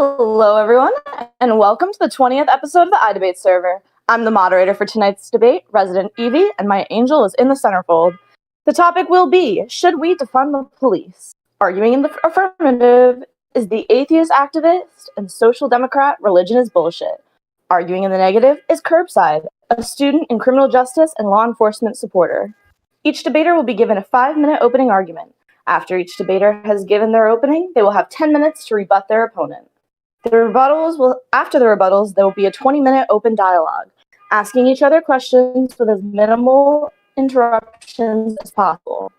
Hello, everyone, and welcome to the 20th episode of the iDebate server. I'm the moderator for tonight's debate, Resident Evie, and my angel is in the centerfold. The topic will be, should we defund the police? Arguing in the affirmative is the atheist activist and social democrat, religion is bullshit. Arguing in the negative is Kirbside, a student in criminal justice and law enforcement supporter. Each debater will be given a 5-minute opening argument. After each debater has given their opening, they will have 10 minutes to rebut their opponent. After the rebuttals, there will be a 20-minute open dialogue, asking each other questions with as minimal interruptions as possible.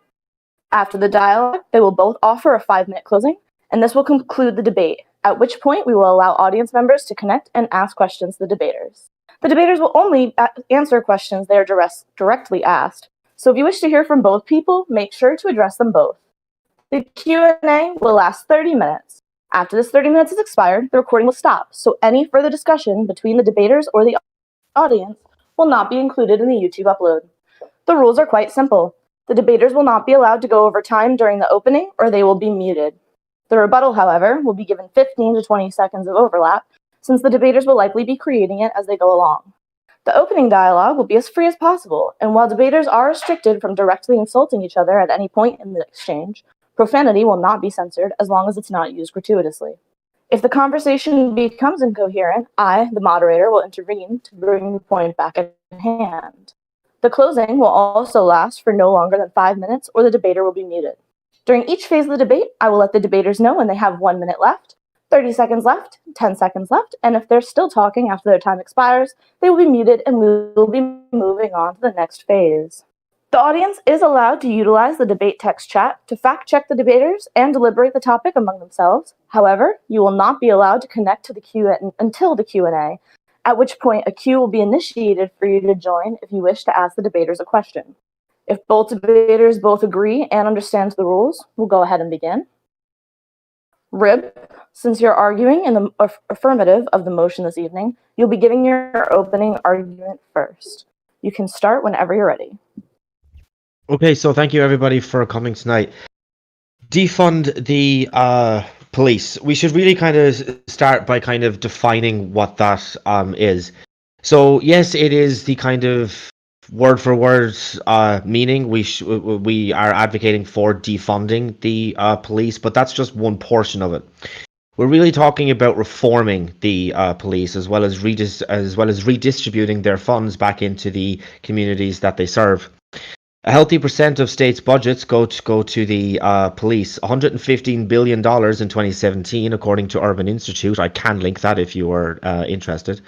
After the dialogue, they will both offer a 5-minute closing, and this will conclude the debate, at which point we will allow audience members to connect and ask questions to the debaters. The debaters will only answer questions they are directly asked, so if you wish to hear from both people, make sure to address them both. The Q&A will last 30 minutes. After this 30 minutes has expired, the recording will stop, so any further discussion between the debaters or the audience will not be included in the YouTube upload. The rules are quite simple. The debaters will not be allowed to go over time during the opening, or they will be muted. The rebuttal, however, will be given 15 to 20 seconds of overlap, since the debaters will likely be creating it as they go along. The opening dialogue will be as free as possible, and while debaters are restricted from directly insulting each other at any point in the exchange, profanity will not be censored as long as it's not used gratuitously. If the conversation becomes incoherent, I, the moderator, will intervene to bring the point back at hand. The closing will also last for no longer than 5 minutes, or the debater will be muted. During each phase of the debate, I will let the debaters know when they have 1 minute left, 30 seconds left, 10 seconds left, and if they're still talking after their time expires, they will be muted and we will be moving on to the next phase. The audience is allowed to utilize the debate text chat to fact-check the debaters and deliberate the topic among themselves. However, you will not be allowed to connect to the queue until the Q&A, at which point a queue will be initiated for you to join if you wish to ask the debaters a question. If both debaters both agree and understand the rules, we'll go ahead and begin. Rib, since you're arguing in the affirmative of the motion this evening, you'll be giving your opening argument first. You can start whenever you're ready. Okay, so thank you everybody for coming tonight. Defund the police. We should really kind of start by kind of defining what that is. So yes, it is the kind of word for word meaning. We are advocating for defunding the police, but that's just one portion of it. We're really talking about reforming the police as well as redistributing their funds back into the communities that they serve. A healthy percent of states' budgets go to the police. $115 billion in 2017, according to Urban Institute. I can link that if you are interested.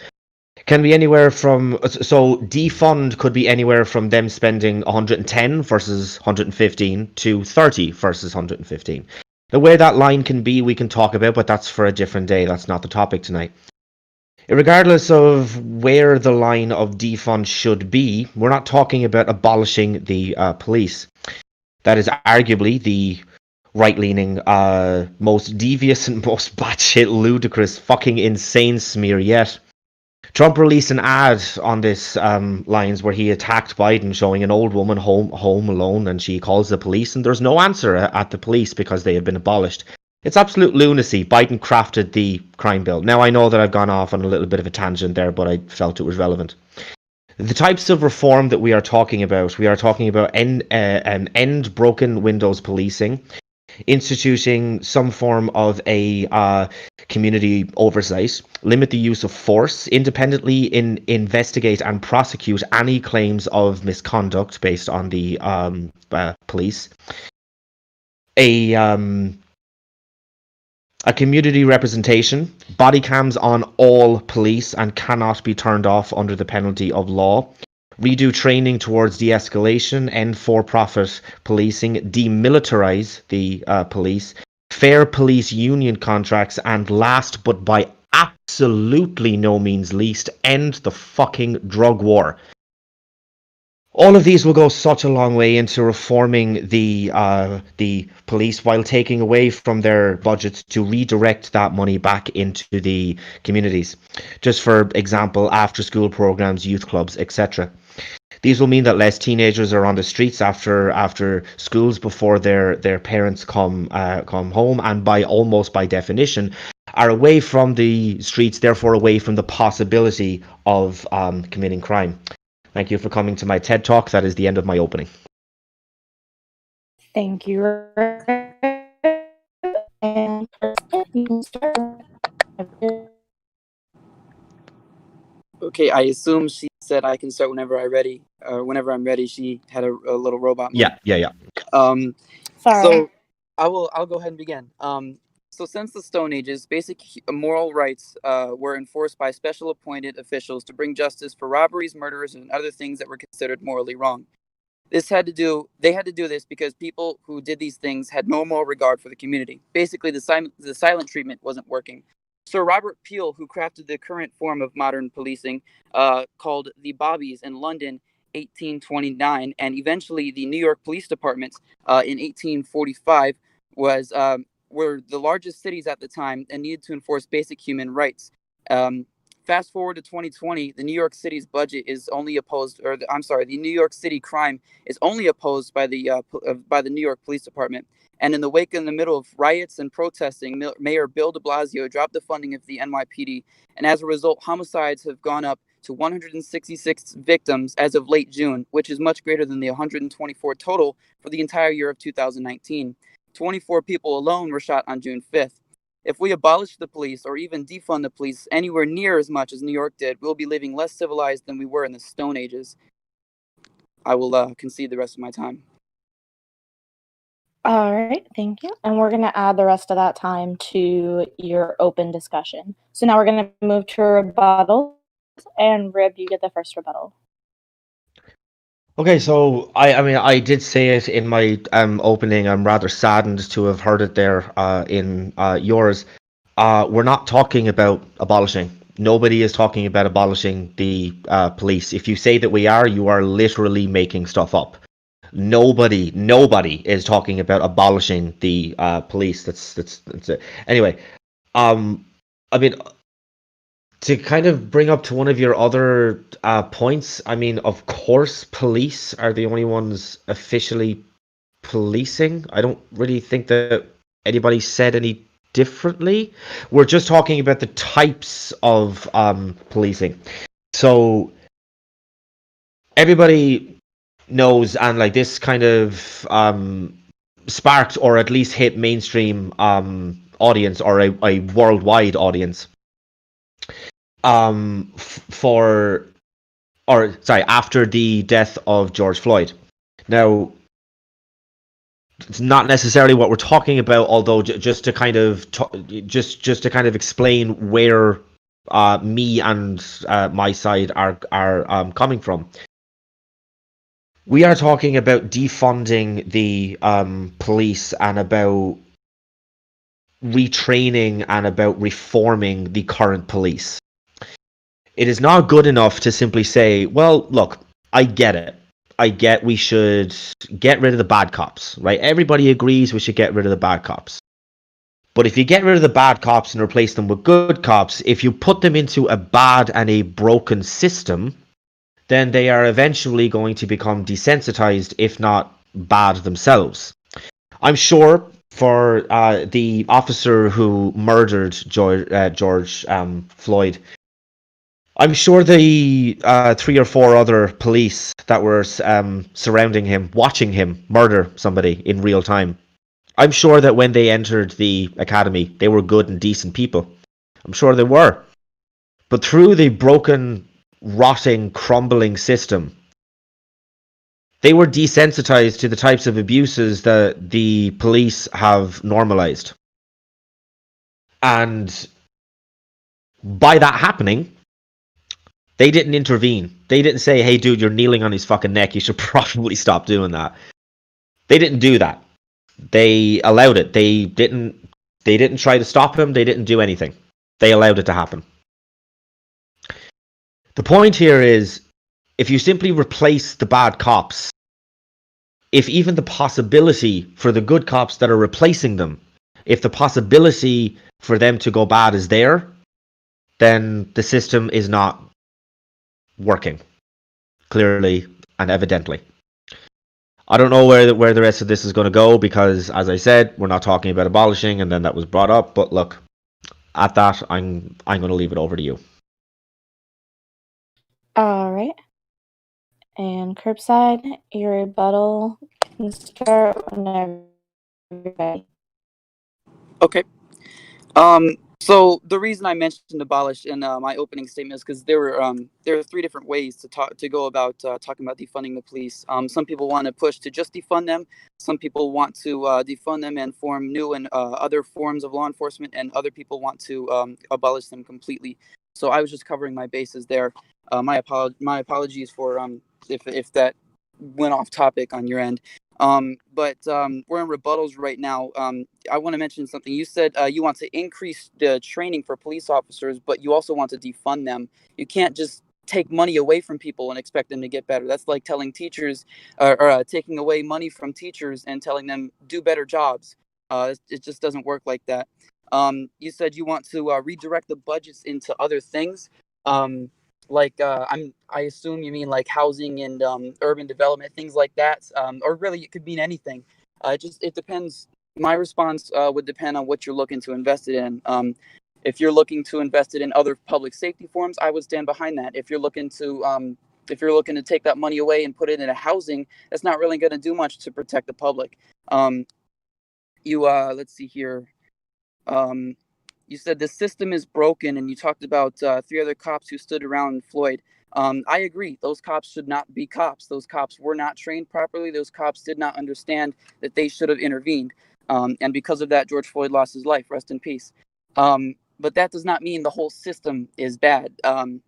Can be anywhere from, so defund could be anywhere from them spending 110 versus 115 to 30 versus 115. The way that line can be, we can talk about, but that's for a different day. That's not the topic tonight. Regardless of where the line of defund should be, we're not talking about abolishing the police. That is arguably the right-leaning, most devious and most batshit ludicrous fucking insane smear yet. Trump released an ad on this lines where he attacked Biden, showing an old woman home alone, and she calls the police, and there's no answer at the police because they have been abolished. It's absolute lunacy. Biden crafted the crime bill. Now, I know that I've gone off on a little bit of a tangent there, but I felt it was relevant. The types of reform that we are talking about end broken windows policing, instituting some form of a community oversight, limit the use of force, independently investigate and prosecute any claims of misconduct based on the police, a community representation, body cams on all police and cannot be turned off under the penalty of law, redo training towards de-escalation, end for-profit policing, demilitarize the police, fair police union contracts, and last but by absolutely no means least, end the fucking drug war. All of these will go such a long way into reforming the police while taking away from their budgets to redirect that money back into the communities. Just for example, after-school programs, youth clubs, etc. These will mean that less teenagers are on the streets after schools before their parents come home, and by definition, are away from the streets, therefore away from the possibility of committing crime. Thank you for coming to my TED Talk. That is the end of my opening. Thank you. And you can start. Okay, I assume she said I can start whenever I'm ready. She had a little robot mode. Yeah. Sorry. So I'll go ahead and begin. So since the Stone Ages, basic moral rights were enforced by special appointed officials to bring justice for robberies, murders, and other things that were considered morally wrong. They had to do this because people who did these things had no moral regard for the community. Basically, the silent treatment wasn't working. Sir Robert Peel, who crafted the current form of modern policing, called the Bobbies in London 1829, and eventually the New York Police Department in 1845 were the largest cities at the time and needed to enforce basic human rights. Fast forward to 2020, the New York City's budget is only opposed, the New York City crime is only opposed by the New York Police Department. And in the wake, in the middle of riots and protesting, Mayor Bill de Blasio dropped the funding of the NYPD, and as a result, homicides have gone up to 166 victims as of late June, which is much greater than the 124 total for the entire year of 2019. 24 people alone were shot on June 5th. If we abolish the police or even defund the police anywhere near as much as New York did, we'll be living less civilized than we were in the Stone Ages. I will concede the rest of my time. All right, thank you. And we're going to add the rest of that time to your open discussion. So now we're going to move to rebuttals. And Rib, you get the first rebuttal. Okay, so I did say it in my opening. I'm rather saddened to have heard it there in yours. We're not talking about abolishing. Nobody is talking about abolishing the police. If you say that we are, you are literally making stuff up. Nobody is talking about abolishing the police. That's it. Anyway, to kind of bring up to one of your other points, of course, police are the only ones officially policing. I don't really think that anybody said any differently. We're just talking about the types of policing. So everybody knows, and like this kind of sparked or at least hit mainstream audience or a worldwide audience after the death of George Floyd. Now, it's not necessarily what we're talking about, although just to kind of explain where me and my side are coming from. We are talking about defunding the police and about retraining and about reforming the current police. It is not good enough to simply say, well, look, I get it. I get we should get rid of the bad cops, right? Everybody agrees we should get rid of the bad cops. But if you get rid of the bad cops and replace them with good cops, if you put them into a bad and a broken system, then they are eventually going to become desensitized, if not bad themselves. I'm sure for the officer who murdered George Floyd, I'm sure the 3 or 4 other police that were surrounding him, watching him murder somebody in real time, I'm sure that when they entered the academy, they were good and decent people. I'm sure they were. But through the broken, rotting, crumbling system, they were desensitized to the types of abuses that the police have normalized. And by that happening, they didn't intervene. They didn't say, hey, dude, you're kneeling on his fucking neck. You should probably stop doing that. They didn't do that. They allowed it. They didn't try to stop him. They didn't do anything. They allowed it to happen. The point here is, if you simply replace the bad cops, if even the possibility for the good cops that are replacing them, if the possibility for them to go bad is there, then the system is not working, clearly and evidently. I don't know where the rest of this is going to go because, as I said, we're not talking about abolishing, and then that was brought up. But look, at that, I'm going to leave it over to you. All right. And Kirbside, your rebuttal can start whenever you're ready. Okay. So the reason I mentioned abolish in my opening statement is because there are three different ways to go about talking about defunding the police. Some people want to push to just defund them. Some people want to defund them and form new and other forms of law enforcement, and other people want to abolish them completely. So I was just covering my bases there. My apologies for if that went off topic on your end. But we're in rebuttals right now. I want to mention something. You said you want to increase the training for police officers, but you also want to defund them. You can't just take money away from people and expect them to get better. That's like telling teachers or taking away money from teachers and telling them do better jobs. It just doesn't work like that. You said you want to redirect the budgets into other things. I assume you mean like housing and urban development, things like that, or really it could mean anything. It depends. My response would depend on what you're looking to invest it in. If you're looking to invest it in other public safety forms, I would stand behind that. If you're looking to take that money away and put it into housing, that's not really going to do much to protect the public. Let's see here. You said the system is broken, and you talked about three other cops who stood around Floyd. I agree. Those cops should not be cops. Those cops were not trained properly. Those cops did not understand that they should have intervened. And because of that, George Floyd lost his life. Rest in peace. But that does not mean the whole system is bad. I'm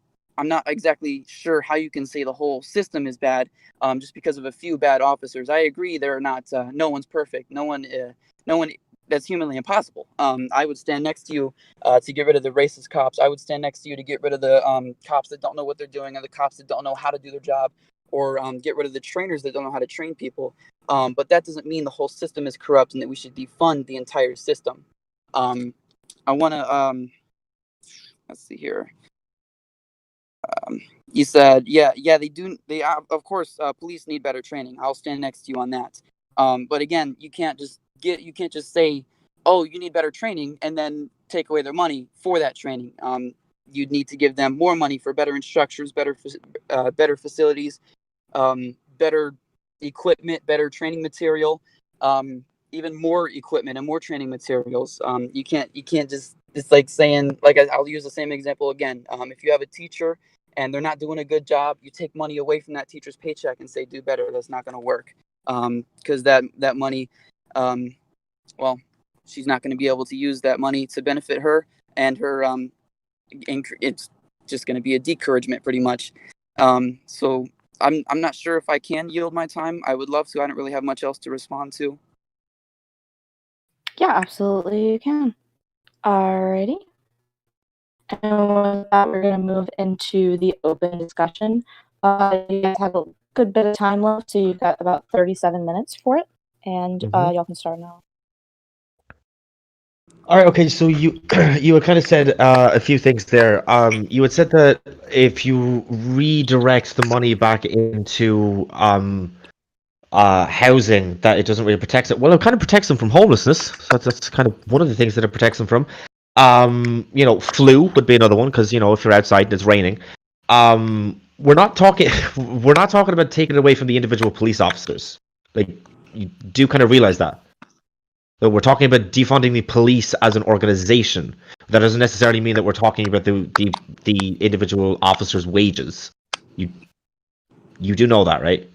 not exactly sure how you can say the whole system is bad just because of a few bad officers. I agree. They're not. No one's perfect. No one. That's humanly impossible. I would stand next to you to get rid of the racist cops. I would stand next to you to get rid of the cops that don't know what they're doing, or the cops that don't know how to do their job, or get rid of the trainers that don't know how to train people. But that doesn't mean the whole system is corrupt and that we should defund the entire system. I want to, let's see here. You said, yeah, they do. Of course, police need better training. I'll stand next to you on that. But again, you can't just say, oh, you need better training, and then take away their money for that training. You'd need to give them more money for better instructors, better facilities, better equipment, better training material, even more equipment and more training materials. You can't just, it's like saying, like I'll use the same example again. If you have a teacher and they're not doing a good job, you take money away from that teacher's paycheck and say, do better. That's not going to work. Because that money, well, she's not going to be able to use that money to benefit her and her. It's just going to be a discouragement, pretty much. So I'm not sure if I can yield my time. I would love to. I don't really have much else to respond to. Yeah, absolutely you can. Alrighty. And with that, we're going to move into the open discussion. You guys have a good bit of time left, so you've got about 37 minutes for it, and y'all can start now. All right. Okay. So you had kind of said a few things there. You had said that if you redirect the money back into housing, that it doesn't really protect it. Well, it kind of protects them from homelessness. So that's kind of one of the things that it protects them from. Flu would be another one, because if you're outside and it's raining. We're not talking about taking it away from the individual police officers. Like, you do kind of realize that. So we're talking about defunding the police as an organization. That doesn't necessarily mean that we're talking about the individual officers' wages. You do know that, right?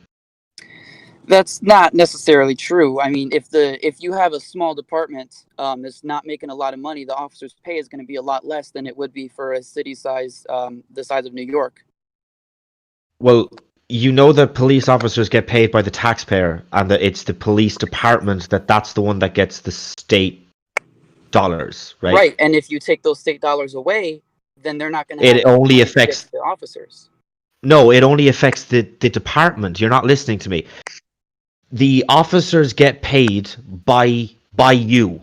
That's not necessarily true. I mean, if you have a small department that's not making a lot of money, the officer's pay is going to be a lot less than it would be for a city size, the size of New York. Well, that police officers get paid by the taxpayer, and that it's the police department that's the one that gets the state dollars, right? Right, and if you take those state dollars away, then they're not going to. It only affects the officers. No, it only affects the department. You're not listening to me. The officers get paid by you.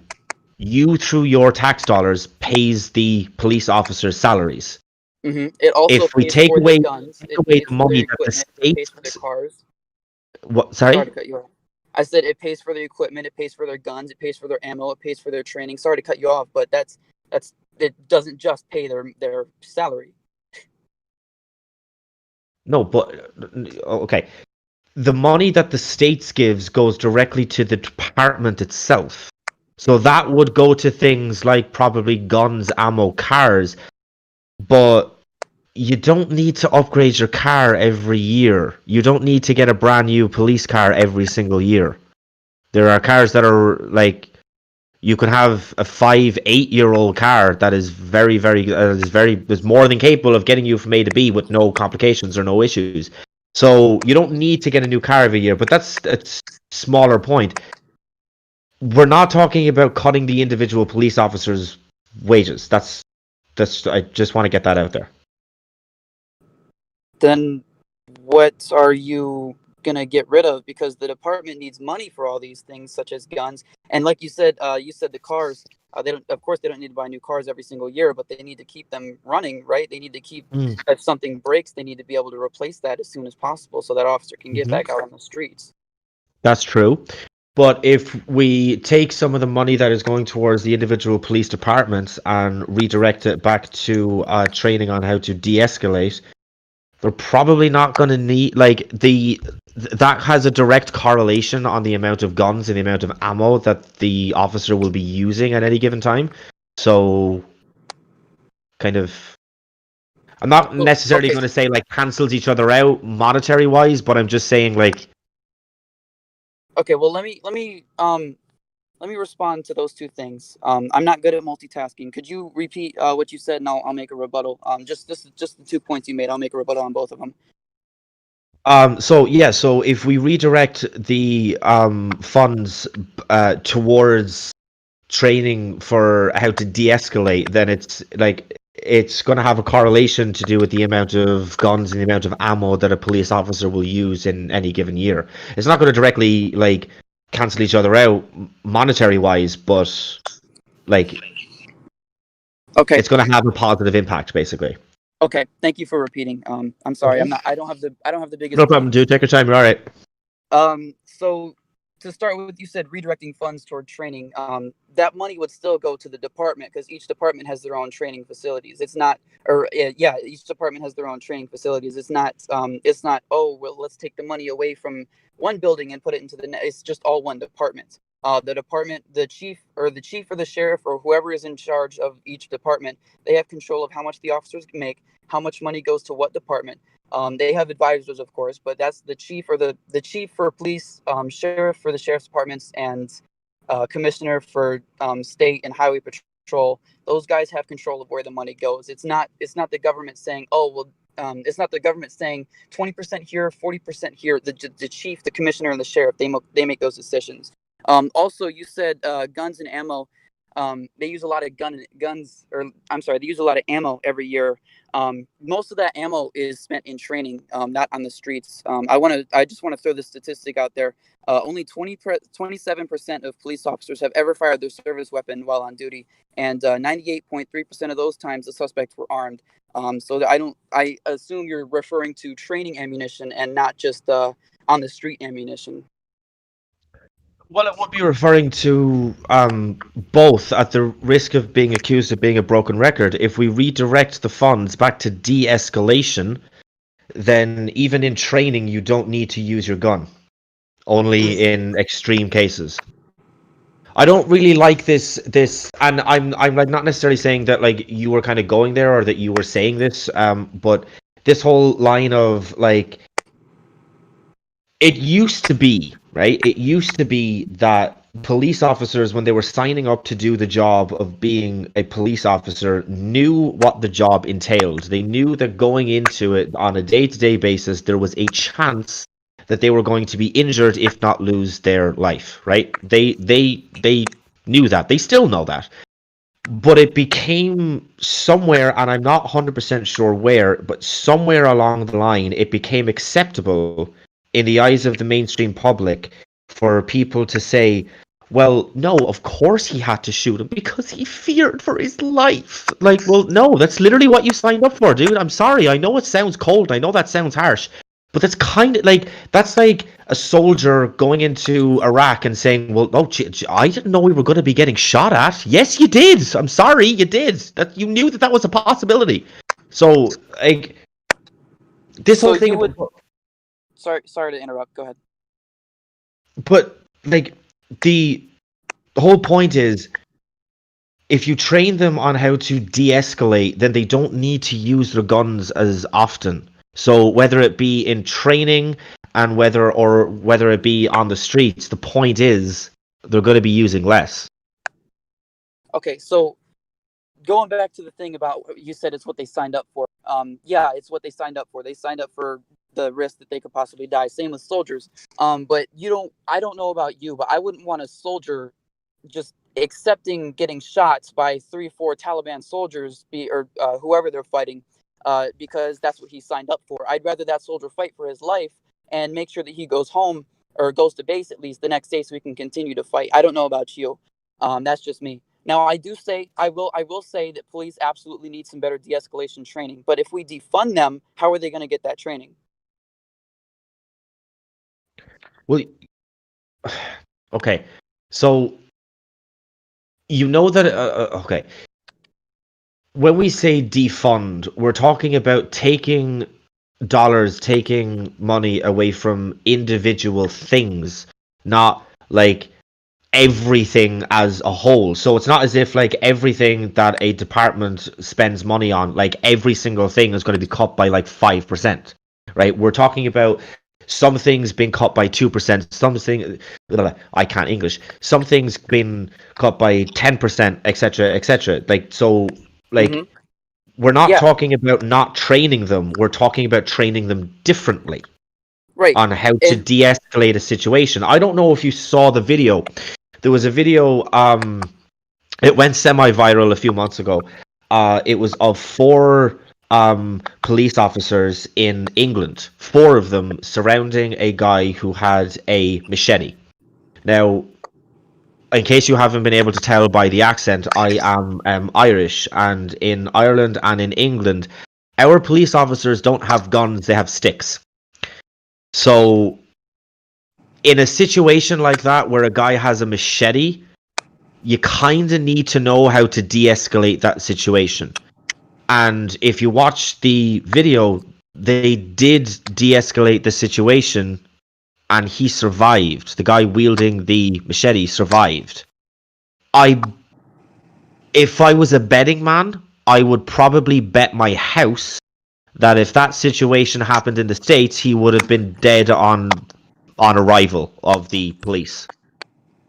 You, through your tax dollars, pays the police officers' salaries. Mm-hmm. It also if we pays take for away, the guns, take away the money that the state pays for their cars. What? Sorry to cut you off. I said it pays for the equipment, it pays for their guns, it pays for their ammo, it pays for their training. Sorry to cut you off, but that's it doesn't just pay their salary. No, but okay. The money that the states gives goes directly to the department itself. So that would go to things like probably guns, ammo, cars. But you don't need to upgrade your car every year. You don't need to get a brand new police car every single year. There are cars that are like, you could have a 5-8-year-old car that is is more than capable of getting you from A to B with no complications or no issues. So you don't need to get a new car every year, but that's a smaller point. We're not talking about cutting the individual police officers' wages. That's I just want to get that out there. Then what are you gonna get rid of? Because the department needs money for all these things, such as guns. And like you said the cars. They don't. Of course, they don't need to buy new cars every single year, but they need to keep them running, right? They need to keep. If something breaks, they need to be able to replace that as soon as possible, so that officer can get back out on the streets. That's true. But if we take some of the money that is going towards the individual police departments and redirect it back to training on how to de-escalate, they're probably not going to need, like, that has a direct correlation on the amount of guns and the amount of ammo that the officer will be using at any given time. So, kind of, I'm not necessarily going to say, like, cancels each other out monetary-wise, but I'm just saying, like... Okay, well, let me respond to those two things. I'm not good at multitasking. Could you repeat what you said, and I'll make a rebuttal. Just the 2 points you made. I'll make a rebuttal on both of them. So if we redirect the funds towards training for how to de-escalate, then it's going to have a correlation to do with the amount of guns and the amount of ammo that a police officer will use in any given year. It's not going to directly cancel each other out monetary wise, but okay, it's going to have a positive impact basically. Okay, thank you for repeating. I'm sorry, I don't have the biggest. No problem, dude. Take your time. You're all right. So to start with, you said redirecting funds toward training. That money would still go to the department because each department has their own training facilities. It's not, each department has their own training facilities. It's not. Oh well, let's take the money away from one building and put it into the next. It's just all one department. The chief or the sheriff or whoever is in charge of each department, they have control of how much the officers make, how much money goes to what department. They have advisors, of course, but that's the chief or the chief for police, sheriff for the sheriff's departments, and commissioner for state and highway patrol. Those guys have control of where the money goes. It's not the government saying, oh well. It's not the government saying 20% here, 40% here. The chief, the commissioner, and the sheriff, they make those decisions. Also, you said guns and ammo. They use a lot of they use a lot of ammo every year. Most of that ammo is spent in training, not on the streets. I just want to throw this statistic out there. Only 27% of police officers have ever fired their service weapon while on duty, and 98.3% of those times the suspects were armed. So I assume you're referring to training ammunition and not just on the street ammunition. Well, it would be referring to both, at the risk of being accused of being a broken record. If we redirect the funds back to de-escalation, then even in training, you don't need to use your gun. Only in extreme cases. I don't really like this, and I'm like not necessarily saying that like you were kind of going there or that you were saying this, but this whole line of like, it used to be, right? It used to be that police officers, when they were signing up to do the job of being a police officer, knew what the job entailed. They knew that going into it on a day-to-day basis, there was a chance that they were going to be injured, if not lose their life, right? They knew that. They still know that. But it became somewhere, and I'm not 100% sure where, but somewhere along the line, it became acceptable in the eyes of the mainstream public for people to say, well, no, of course he had to shoot him because he feared for his life. Like, well, no, that's literally what you signed up for, dude. I'm sorry. I know it sounds cold. I know that sounds harsh. But that's kind of like a soldier going into Iraq and saying, "Well, oh, I didn't know we were going to be getting shot at." Yes, you did. I'm sorry, you did. That you knew that was a possibility. So, like, this So whole thing. you would. Sorry to interrupt. Go ahead. But like, the whole point is, if you train them on how to de-escalate, then they don't need to use their guns as often. So whether it be in training and whether it be on the streets, the point is they're going to be using less. Okay, so going back to the thing about you said it's what they signed up for. Yeah, it's what they signed up for. They signed up for the risk that they could possibly die. Same with soldiers. But I don't know about you, but I wouldn't want a soldier just accepting getting shots by 3-4 Taliban soldiers or whoever they're fighting, because that's what he signed up for. I'd rather that soldier fight for his life and make sure that he goes home or goes to base at least the next day so we can continue to fight. I don't know about you. That's just me. Now, I will say that police absolutely need some better de-escalation training. But if we defund them, how are they going to get that training? Well, okay, so you know that okay. When we say defund, we're talking about taking money away from individual things, not like everything as a whole. So it's not as if like everything that a department spends money on, like every single thing is going to be cut by like 5%, right? We're talking about some things being cut by 2%, something I can't English, some things being cut by 10%, etc., etc. Like, so like we're not talking about not training them, we're talking about training them differently, right, on how to de-escalate a situation. I don't know if you saw the video. There was a video, it went semi-viral a few months ago. It was of 4 police officers in England, 4 of them surrounding a guy who had a machete. Now, in case you haven't been able to tell by the accent, I am Irish, and in Ireland and in England, our police officers don't have guns, they have sticks. So, in a situation like that where a guy has a machete, you kind of need to know how to de-escalate that situation. And if you watch the video, they did de-escalate the situation, and he survived. The guy wielding the machete survived. If I was a betting man, I would probably bet my house that if that situation happened in the States, he would have been dead on arrival of the police.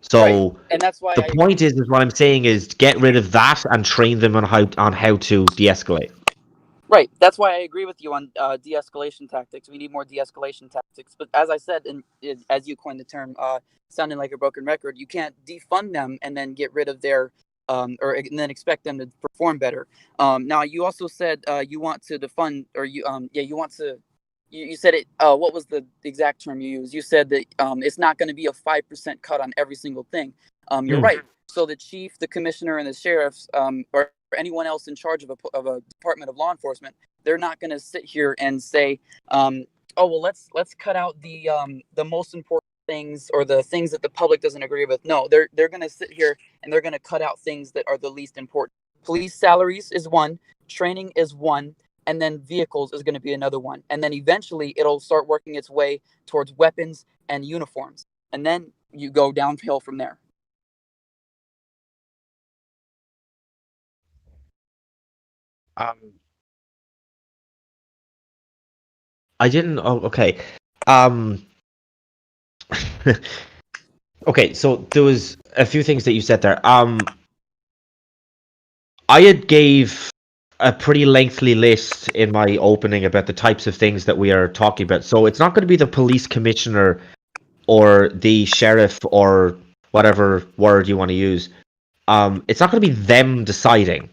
So, right. And that's why the point is what I'm saying is get rid of that and train them on how to de-escalate. Right. That's why I agree with you on de-escalation tactics. We need more de-escalation tactics. But as I said, as you coined the term, sounding like a broken record, you can't defund them and then get rid of their and then expect them to perform better. Now, you also said you want to defund, or you want to. You said it. What was the exact term you used? You said that it's not going to be a 5% cut on every single thing. You're right. So the chief, the commissioner, and the sheriffs, or anyone else in charge of a department of law enforcement, they're not going to sit here and say, "Oh well, let's cut out the most important things or the things that the public doesn't agree with." No, they're going to sit here and they're going to cut out things that are the least important. Police salaries is one, training is one, and then vehicles is going to be another one. And then eventually it'll start working its way towards weapons and uniforms. And then you go downhill from there. I didn't. Oh, okay. Okay, so there was a few things that you said there. I had gave a pretty lengthy list in my opening about the types of things that we are talking about. So it's not going to be the police commissioner or the sheriff or whatever word you want to use. It's not going to be them deciding.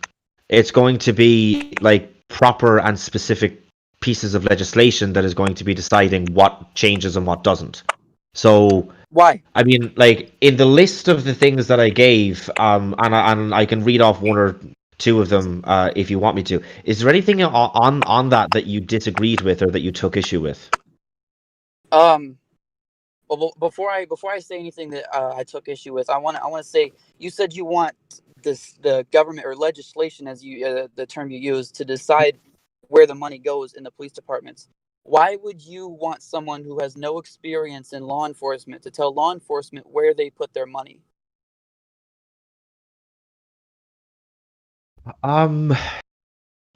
It's going to be like proper and specific pieces of legislation that is going to be deciding what changes and what doesn't. So why? I mean, like in the list of the things that I gave, and I can read off 1 or 2 of them if you want me to. Is there anything on that you disagreed with or that you took issue with? Um. Well, before I say anything that I took issue with, I want to say you said you want the government or legislation, as you the term you use, to decide where the money goes in the police departments. Why would you want someone who has no experience in law enforcement to tell law enforcement where they put their money?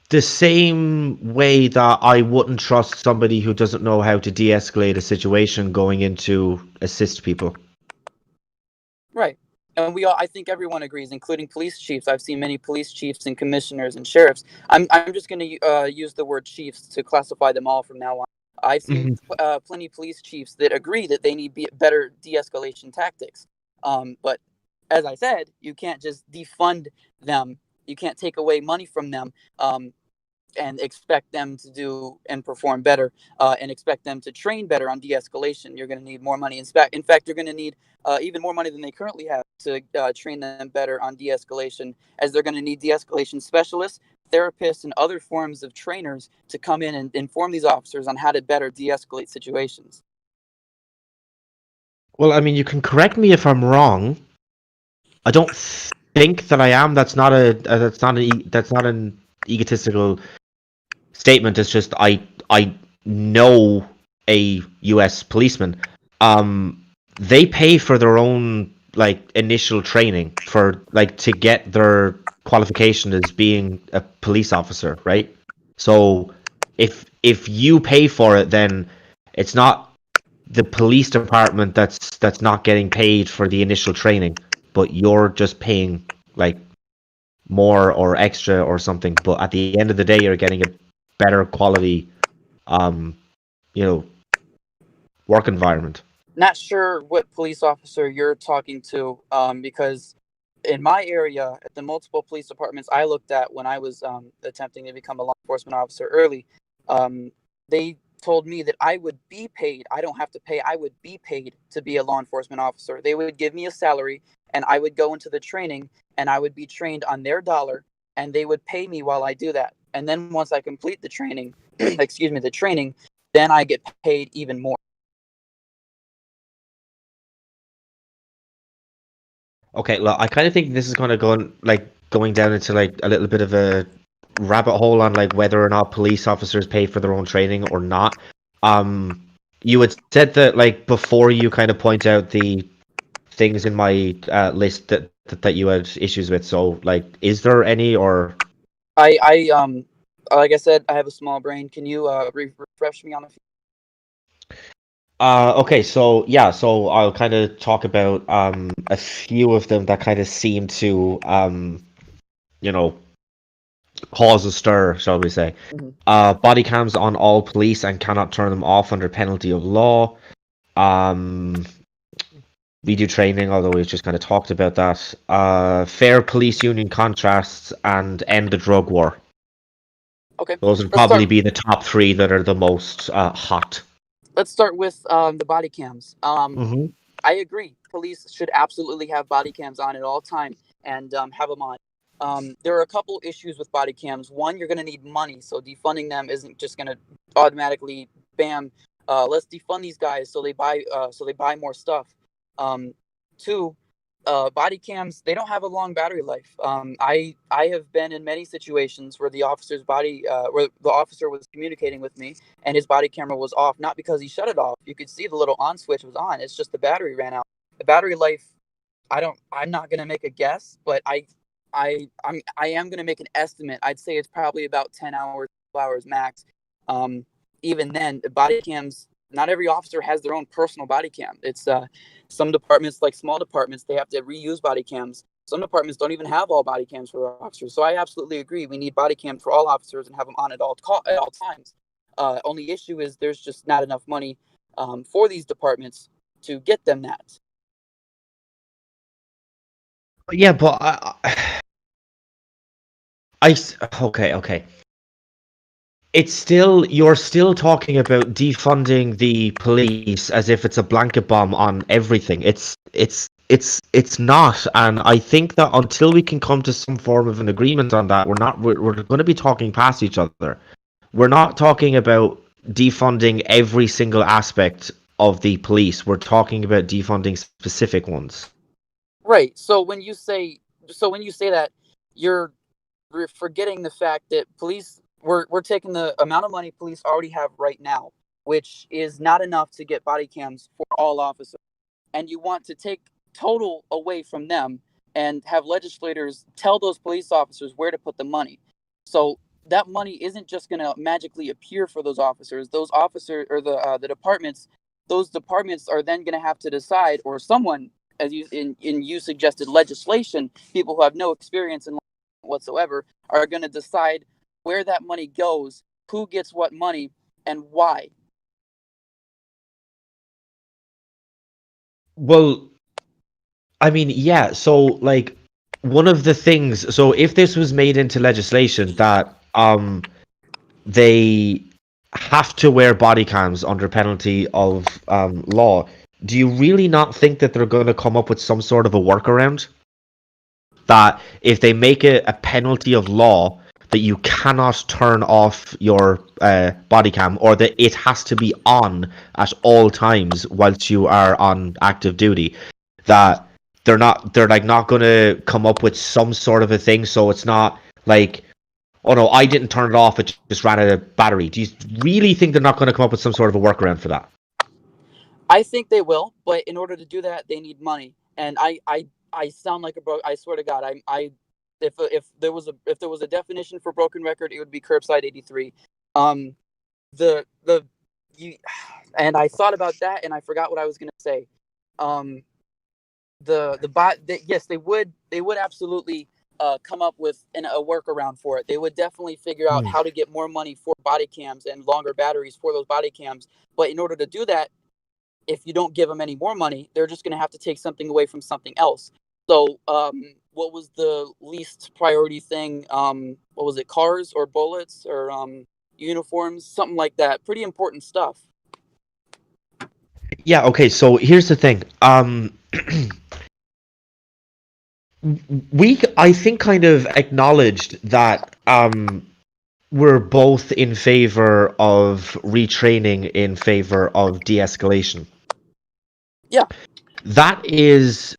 The same way that I wouldn't trust somebody who doesn't know how to de-escalate a situation going in to assist people. Right. And I think everyone agrees, including police chiefs. I've seen many police chiefs and commissioners and sheriffs. I'm just going to use the word chiefs to classify them all from now on. I've seen plenty of police chiefs that agree that they need better de-escalation tactics. But as I said, you can't just defund them. You can't take away money from them. And expect them to do and perform better, and expect them to train better on de-escalation. You're going to need more money. In fact, you're going to need even more money than they currently have to train them better on de-escalation, as they're going to need de-escalation specialists, therapists, and other forms of trainers to come in and inform these officers on how to better de-escalate situations. Well, I mean, you can correct me if I'm wrong. I don't think that I am. That's not an egotistical statement. It's just I know a U.S. policeman. They pay for their own initial training for to get their qualification as being a police officer, right? So if you pay for it, then it's not the police department that's not getting paid for the initial training, but you're just paying more or extra or something. But at the end of the day, you're getting a better quality, work environment. Not sure what police officer you're talking to, because in my area, at the multiple police departments I looked at when I was attempting to become a law enforcement officer early, they told me that I would be paid. I don't have to pay. I would be paid to be a law enforcement officer. They would give me a salary, and I would go into the training, and I would be trained on their dollar, and they would pay me while I do that. And then once I complete the training, the training, then I get paid even more. Okay, look, I kind of think this is going to going down into a little bit of a rabbit hole on whether or not police officers pay for their own training or not. You had said that before you kind of point out the things in my list that you had issues with. So is there any, or I like I said, I have a small brain. Can you refresh me on a few? Okay, so yeah, so I'll kind of talk about a few of them that kind of seem to cause a stir, shall we say. Mm-hmm. Body cams on all police and cannot turn them off under penalty of law. Video training, although we've just kind of talked about that. Fair police union contracts and end the drug war. Okay. Those would probably be the top three that are the most hot. Let's start with the body cams. Mm-hmm. I agree. Police should absolutely have body cams on at all times and have them on. There are a couple issues with body cams. One, you're going to need money, so defunding them isn't just going to automatically, bam, let's defund these guys so they buy more stuff. Two, body cams, they don't have a long battery life. I have been in many situations where the officer's where the officer was communicating with me and his body camera was off, not because he shut it off. You could see the little on switch was on. It's just the battery ran out. The battery life, I'm not gonna make a guess, but I am gonna make an estimate. I'd say it's probably about 10 hours, 12 hours max. Even then, the body cams, not every officer has their own personal body cam. It's some departments, like small departments, they have to reuse body cams. Some departments don't even have all body cams for their officers. So I absolutely agree. We need body cams for all officers and have them on at all times. Only issue is there's just not enough money for these departments to get them that. Yeah, but okay. You're still talking about defunding the police as if it's a blanket bomb on everything. It's not, and I think that until we can come to some form of an agreement on that, we're going to be talking past each other. We're not talking about defunding every single aspect of the police. We're talking about defunding specific ones. Right. So when you say that, you're forgetting the fact that police we're taking the amount of money police already have right now, which is not enough to get body cams for all officers, and you want to take total away from them and have legislators tell those police officers where to put the money. So that money isn't just going to magically appear for those officers. Those officers or the departments, those departments are then going to have to decide, or someone, as you suggested, legislation, people who have no experience in whatsoever are going to decide where that money goes, who gets what money, and why. Well, I mean, yeah. So, like, one of the things. So, if this was made into legislation that they have to wear body cams under penalty of law, do you really not think that they're going to come up with some sort of a workaround? That if they make it a penalty of law that you cannot turn off your body cam, or that it has to be on at all times whilst you are on active duty, that they're not going to come up with some sort of a thing, so it's not like, oh no, I didn't turn it off, it just ran out of battery. Do you really think they're not going to come up with some sort of a workaround for that? I think they will, but in order to do that, they need money. And I sound like a bro. I swear to God, if there was a definition for broken record, it would be Kirbside83. The you, and I thought about that, and I forgot what I was going to say. Yes, they would absolutely come up with a workaround for it. They would definitely figure out how to get more money for body cams and longer batteries for those body cams. But in order to do that, if you don't give them any more money, they're just going to have to take something away from something else. So, what was the least priority thing? What was it? Cars or bullets or uniforms, something like that. Pretty important stuff. Yeah. Okay. So here's the thing. I think, kind of acknowledged that we're both in favor of retraining, in favor of de-escalation. Yeah. That is,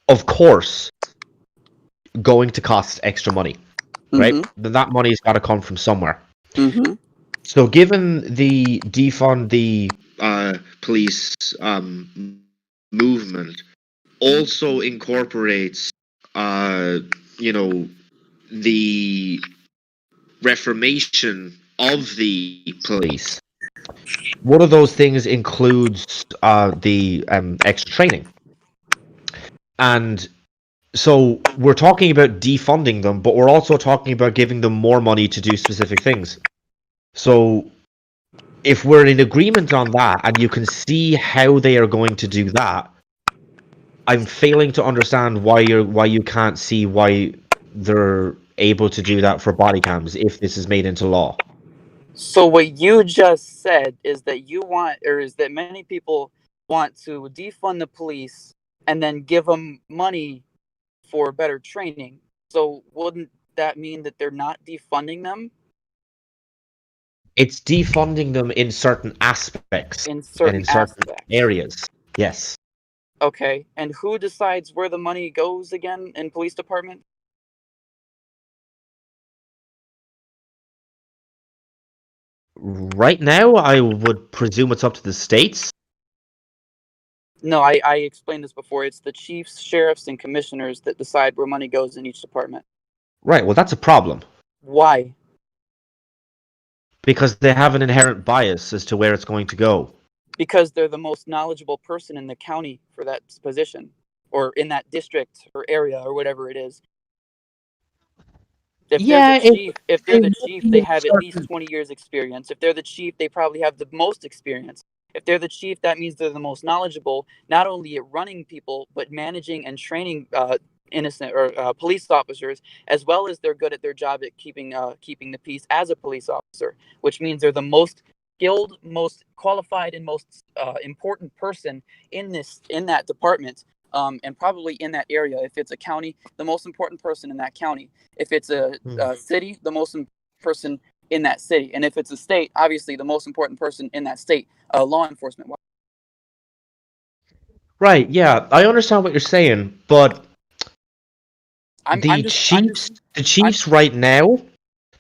of course, going to cost extra money, right? That money's got to come from somewhere. So given the defund the police movement also incorporates, the reformation of the police. One of those things includes the extra training. And so we're talking about defunding them, but we're also talking about giving them more money to do specific things. So if we're in agreement on that, and you can see how they are going to do that, I'm failing to understand why you can't see why they're able to do that for body cams if this is made into law. So what you just said is that many people want to defund the police and then give them money for better training. So wouldn't that mean that they're not defunding them? It's defunding them in certain aspects. In certain aspects. Areas. Yes. Okay. And who decides where the money goes again in police department? Right now, I would presume it's up to the states. No, I explained this before. It's the chiefs, sheriffs, and commissioners that decide where money goes in each department. Right, well, that's a problem. Why? Because they have an inherent bias as to where it's going to go. Because they're the most knowledgeable person in the county for that position, or in that district or area or whatever it is. If they're the chief, they have at least 20 years experience. If they're the chief, they probably have the most experience. If they're the chief, that means they're the most knowledgeable, not only at running people, but managing and training innocent or police officers, as well as they're good at their job at keeping the peace as a police officer, which means they're the most skilled, most qualified, and most important person in that department. And probably in that area. If it's a county, the most important person in that county. If it's a city, the most person in that city. And if it's a state, obviously the most important person in that state, law enforcement. Right, yeah, I understand what you're saying, but the chiefs right now,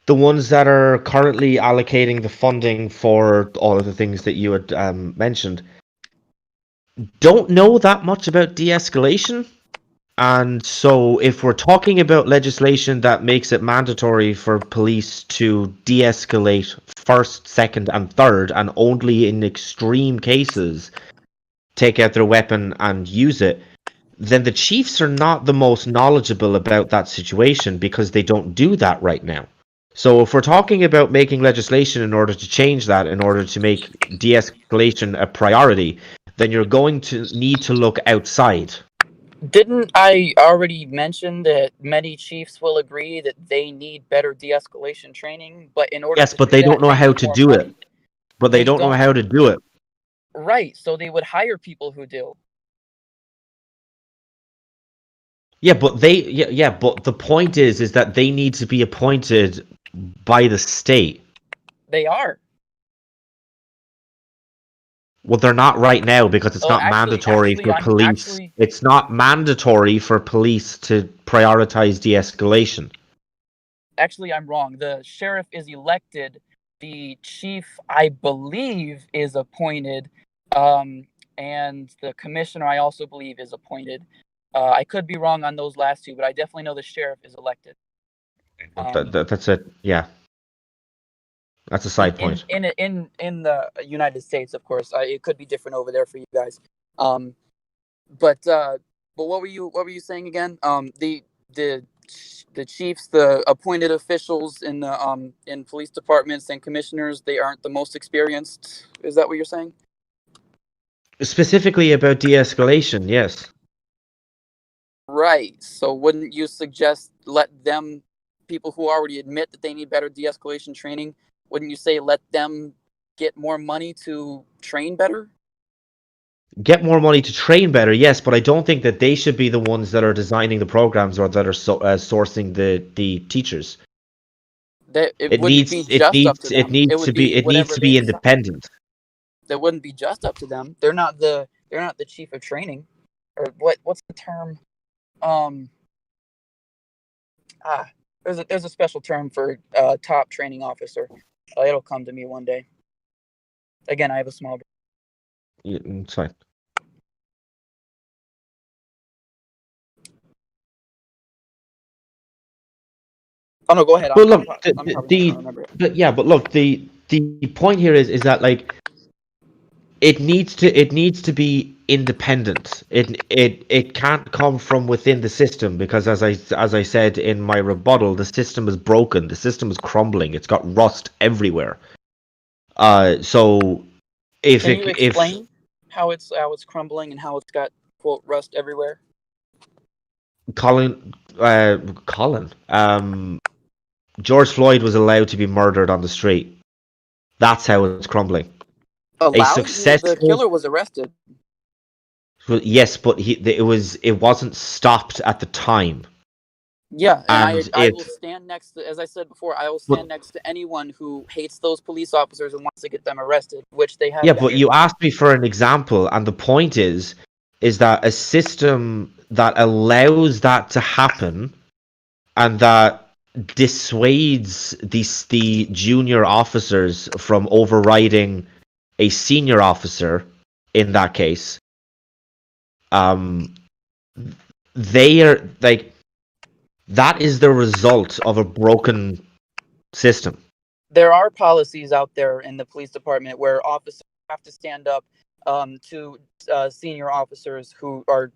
the ones that are currently allocating the funding for all of the things that you had mentioned, don't know that much about de-escalation. And so if we're talking about legislation that makes it mandatory for police to de-escalate first, second, and third, and only in extreme cases take out their weapon and use it, then the chiefs are not the most knowledgeable about that situation because they don't do that right now. So if we're talking about making legislation in order to change that, in order to make de-escalation a priority, then you're going to need to look outside. Didn't I already mention that many chiefs will agree that they need better de-escalation training, but in order to but do they that, don't know they how need to more do money. it. But they don't know how to do it. Right, so they would hire people who do. Yeah, but but the point is that they need to be appointed by the state. They are. Well, they're not right now because it's not mandatory for police. It's not mandatory for police to prioritize de-escalation. Actually, I'm wrong. The sheriff is elected. The chief, I believe, is appointed. And the commissioner, I also believe, is appointed. I could be wrong on those last two, but I definitely know the sheriff is elected. That's it. Yeah, that's a side point. In the United States, of course, it could be different over there for you guys. But what were you saying again? The chiefs, the appointed officials in the in police departments and commissioners, they aren't the most experienced. Is that what you're saying? Specifically about de-escalation, yes. Right. So wouldn't you suggest let them, people who already admit that they need better de-escalation training, wouldn't you say let them get more money to train better? Get more money to train better, yes, but I don't think that they should be the ones that are designing the programs or that are sourcing the teachers. It needs to be independent. That wouldn't be just up to them. They're not the chief of training, or what's the term? There's a special term for top training officer. It'll come to me one day. Again, I have a small. Yeah, it's fine. Oh no, go ahead. But look, the point here is that like it needs to be independent. It can't come from within the system because as I said in my rebuttal, the system is broken. The system is crumbling. It's got rust everywhere. So can you explain how it's crumbling and how it's got quote rust everywhere? Colin, George Floyd was allowed to be murdered on the street. That's how it's crumbling. The killer was arrested. Yes, but it wasn't stopped at the time. Yeah, and I will stand next to, as I said before, I will stand next to anyone who hates those police officers and wants to get them arrested, which they have. Yeah, but you asked me for an example, and the point is that a system that allows that to happen and that dissuades the junior officers from overriding a senior officer in that case, they are like, that is the result of a broken system. There are policies out there in the police department where officers have to stand up to senior officers who are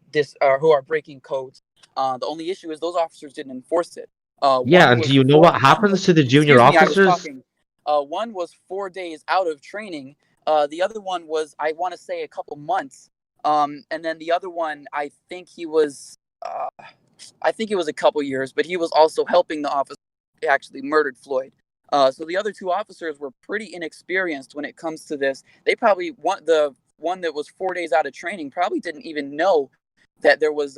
breaking codes. The only issue is those officers didn't enforce it. And do you know what happens to the junior officers? One was 4 days out of training. The other one was, I want to say, a couple months. And then the other one, I think he was a couple years, but he was also helping the officer who actually murdered Floyd. So the other two officers were pretty inexperienced when it comes to this. They probably the one that was 4 days out of training probably didn't even know that there was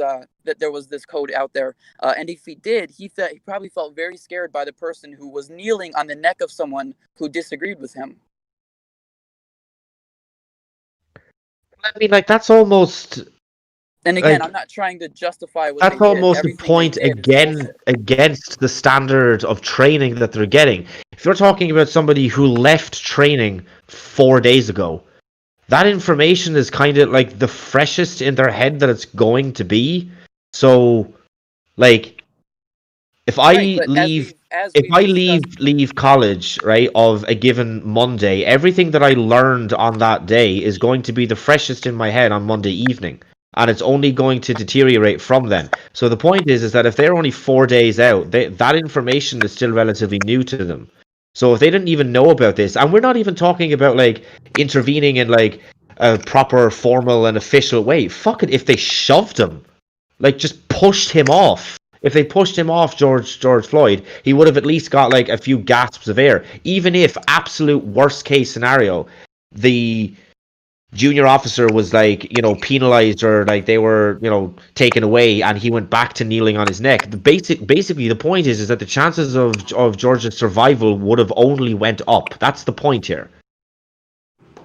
this code out there, and if he did, he probably felt very scared by the person who was kneeling on the neck of someone who disagreed with him. I mean, like, that's almost. And again, Like, I'm not trying to justify what that's they did. almost a Everything point they did is bullshit. against the standard of training that they're getting. If you're talking about somebody who left training 4 days ago, that information is kind of like the freshest in their head that it's going to be. So, like, if I Right, but leave as if we've I discussed, leave college, right, of a given Monday, everything that I learned on that day is going to be the freshest in my head on Monday evening, and it's only going to deteriorate from then. So the point is that if they're only 4 days out, that information is still relatively new to them. So if they didn't even know about this, and we're not even talking about like intervening in like a proper, formal, and official way. Fuck it, if they shoved him, like just pushed him off. If they pushed him off George Floyd, he would have at least got like a few gasps of air. Even if absolute worst case scenario, the junior officer was like, penalized, or like they were, taken away, and he went back to kneeling on his neck. Basically the point is that the chances of George's survival would have only went up. That's the point here.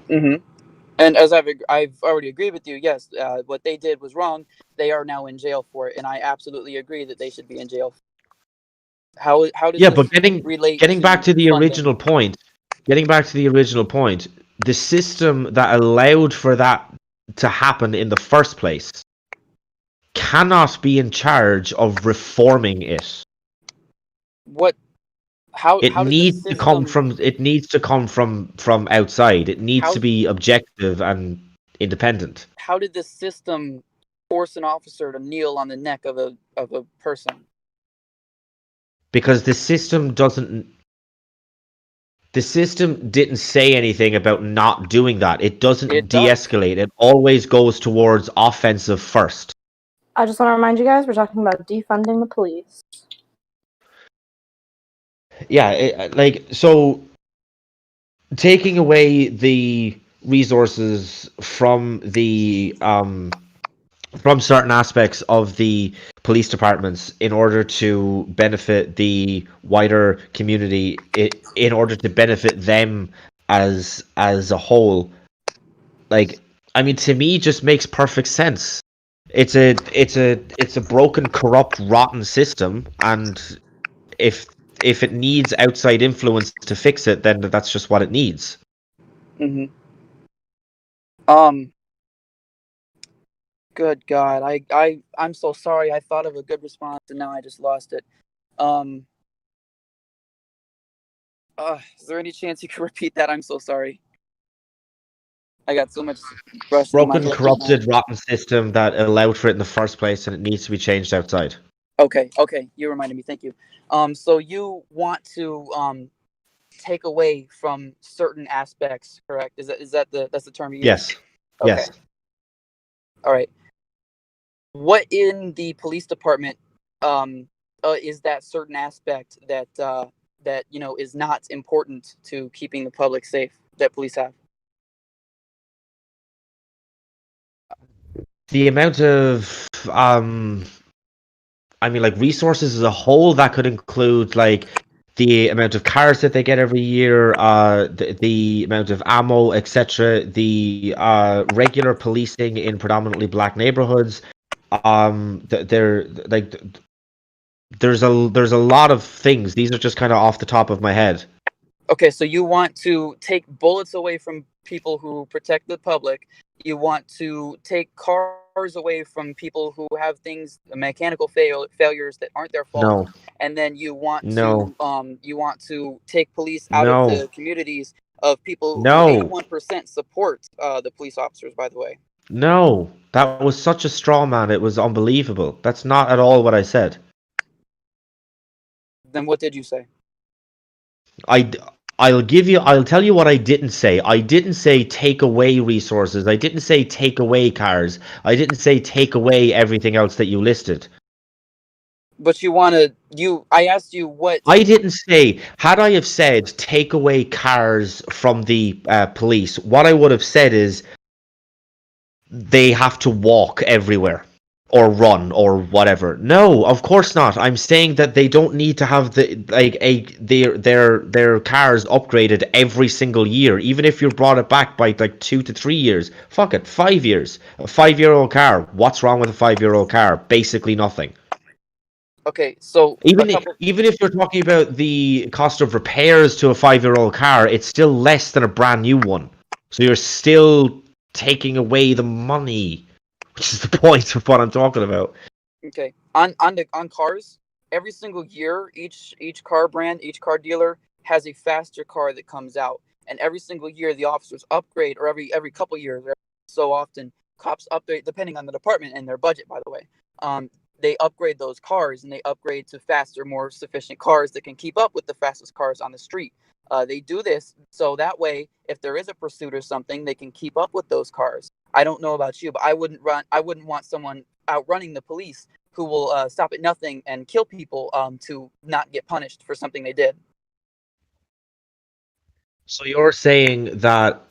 mm-hmm. And as I've already agreed with you, yes, what they did was wrong. They are now in jail for it, and I absolutely agree that they should be in jail. How does Yeah, this but relate getting back to the funding? original point, the system that allowed for that to happen in the first place cannot be in charge of reforming it. What? How It did the needs to come system? from outside. It needs to How be objective and independent. how did the system force an officer to kneel on the neck of a person? Because the system didn't say anything about not doing that. It doesn't It does. de-escalate. It always goes towards offensive first. I just want to remind you guys, we're talking about defunding the police. Yeah, so taking away the resources from from certain aspects of the police departments in order to benefit the wider community, in order to benefit them as a whole, like, I mean, to me, just makes perfect sense. It's a broken, corrupt, rotten system, and if it needs outside influence to fix it, then that's just what it needs. Mm-hmm. Good God, I'm so sorry. I thought of a good response and now I just lost it. Is there any chance you could repeat that? I'm so sorry. I got so much rushed in my Broken, head right now. corrupted, rotten system that allowed for it in the first place, and it needs to be changed outside. Okay, you reminded me. Thank you. So you want to take away from certain aspects, correct? Is that that's the term you use? Yes. Okay. Yes. All right. What in the police department is that certain aspect that is not important to keeping the public safe that police have? The amount of I mean, like, resources as a whole, that could include like the amount of cars that they get every year, the amount of ammo, etc., the regular policing in predominantly black neighborhoods. They're like, there's a lot of things. These are just kind of off the top of my head. Okay, so you want to take bullets away from people who protect the public. You want to take cars away from people who have things, mechanical failures that aren't their fault. No. And then you want No. to take police out No. of the communities of people No. who 81% support the police officers, by the way. No. That was such a straw man. It was unbelievable. That's not at all what I said. Then what did you say? I'll tell you what I didn't say. I didn't say take away resources. I didn't say take away cars. I didn't say take away everything else that you listed. But I asked you what. I didn't say, had I have said take away cars from the police, what I would have said is they have to walk everywhere. or run or whatever. No, of course not. I'm saying that they don't need to have their cars upgraded every single year, even if you brought it back by like 2 to 3 years. Fuck it, 5 years. A 5-year-old car. What's wrong with a 5-year-old car? Basically nothing. Okay, so Even if you're talking about the cost of repairs to a 5-year-old car, it's still less than a brand new one. So you're still taking away the money, which is the point of what I'm talking about. Okay, on cars, every single year, each car brand, each car dealer has a faster car that comes out, and every single year the officers upgrade, or every couple years, or so often cops upgrade, depending on the department and their budget, by the way. They upgrade those cars, and they upgrade to faster, more sufficient cars that can keep up with the fastest cars on the street. They do this so that way, if there is a pursuit or something, they can keep up with those cars. I don't know about you, but I wouldn't want someone outrunning the police who will stop at nothing and kill people to not get punished for something they did. So you're saying that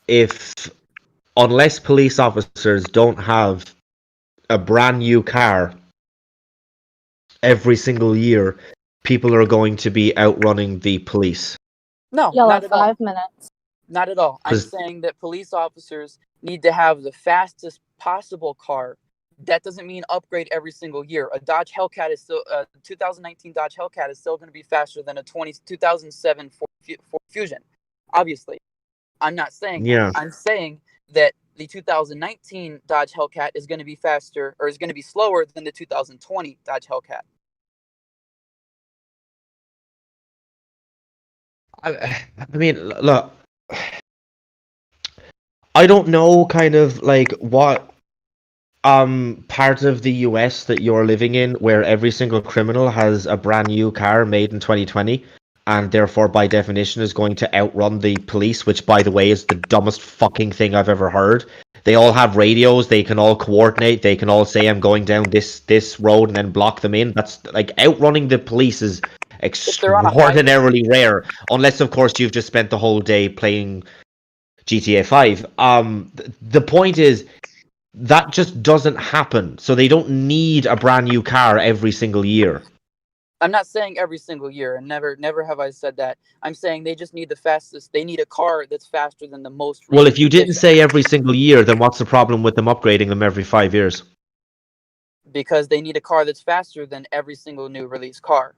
unless police officers don't have a brand new car every single year, people are going to be outrunning the police? No, Y'all not have at all. 5 minutes. Not at all. I'm saying that police officers need to have the fastest possible car. That doesn't mean upgrade every single year. A Dodge Hellcat is still 2019 Dodge Hellcat is still going to be faster than a 2007 Ford Fusion. Obviously, I'm not saying Yeah. that. I'm saying that the 2019 Dodge Hellcat is going to be faster, or is going to be slower than the 2020 Dodge Hellcat. I mean, look, I don't know kind of like what part of the US that you're living in where every single criminal has a brand new car made in 2020 and therefore by definition is going to outrun the police, which by the way is the dumbest fucking thing I've ever heard. They all have radios, they can all coordinate, they can all say I'm going down this road and then block them in. That's like outrunning the police is extraordinarily rare, unless of course you've just spent the whole day playing GTA 5. The point is that just doesn't happen. So they don't need a brand new car every single year. I'm not saying every single year, and never have I said that. I'm saying they just need the fastest. They need a car that's faster than the most. Well, if you didn't say every single year, then what's the problem with them upgrading them every 5 years? Because they need a car that's faster than every single new release car.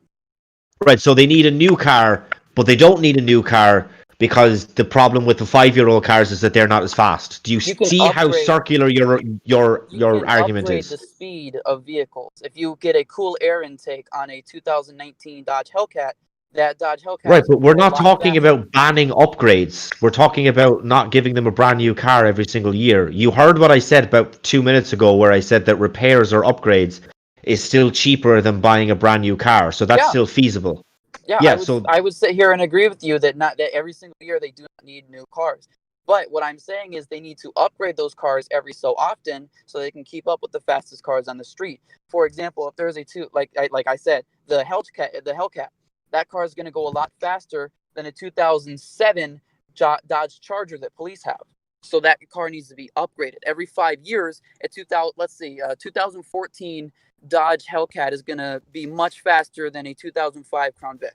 Right, so they need a new car, but they don't need a new car because the problem with the 5-year-old cars is that they're not as fast. Do you see how circular your argument is? The speed of vehicles. If you get a cool air intake on a 2019 Dodge Hellcat, that Dodge Hellcat. Right, but we're not talking about banning upgrades. We're talking about not giving them a brand new car every single year. You heard what I said about 2 minutes ago, where I said that repairs or upgrades is still cheaper than buying a brand new car, so that's still feasible. Yeah, I would sit here and agree with you that every single year they do not need new cars. But what I'm saying is they need to upgrade those cars every so often so they can keep up with the fastest cars on the street. For example, if there's like I said, the Hellcat, that car is going to go a lot faster than a 2007 Dodge Charger that police have. So that car needs to be upgraded every 5 years. At 2014 Dodge Hellcat is going to be much faster than a 2005 Crown Vic.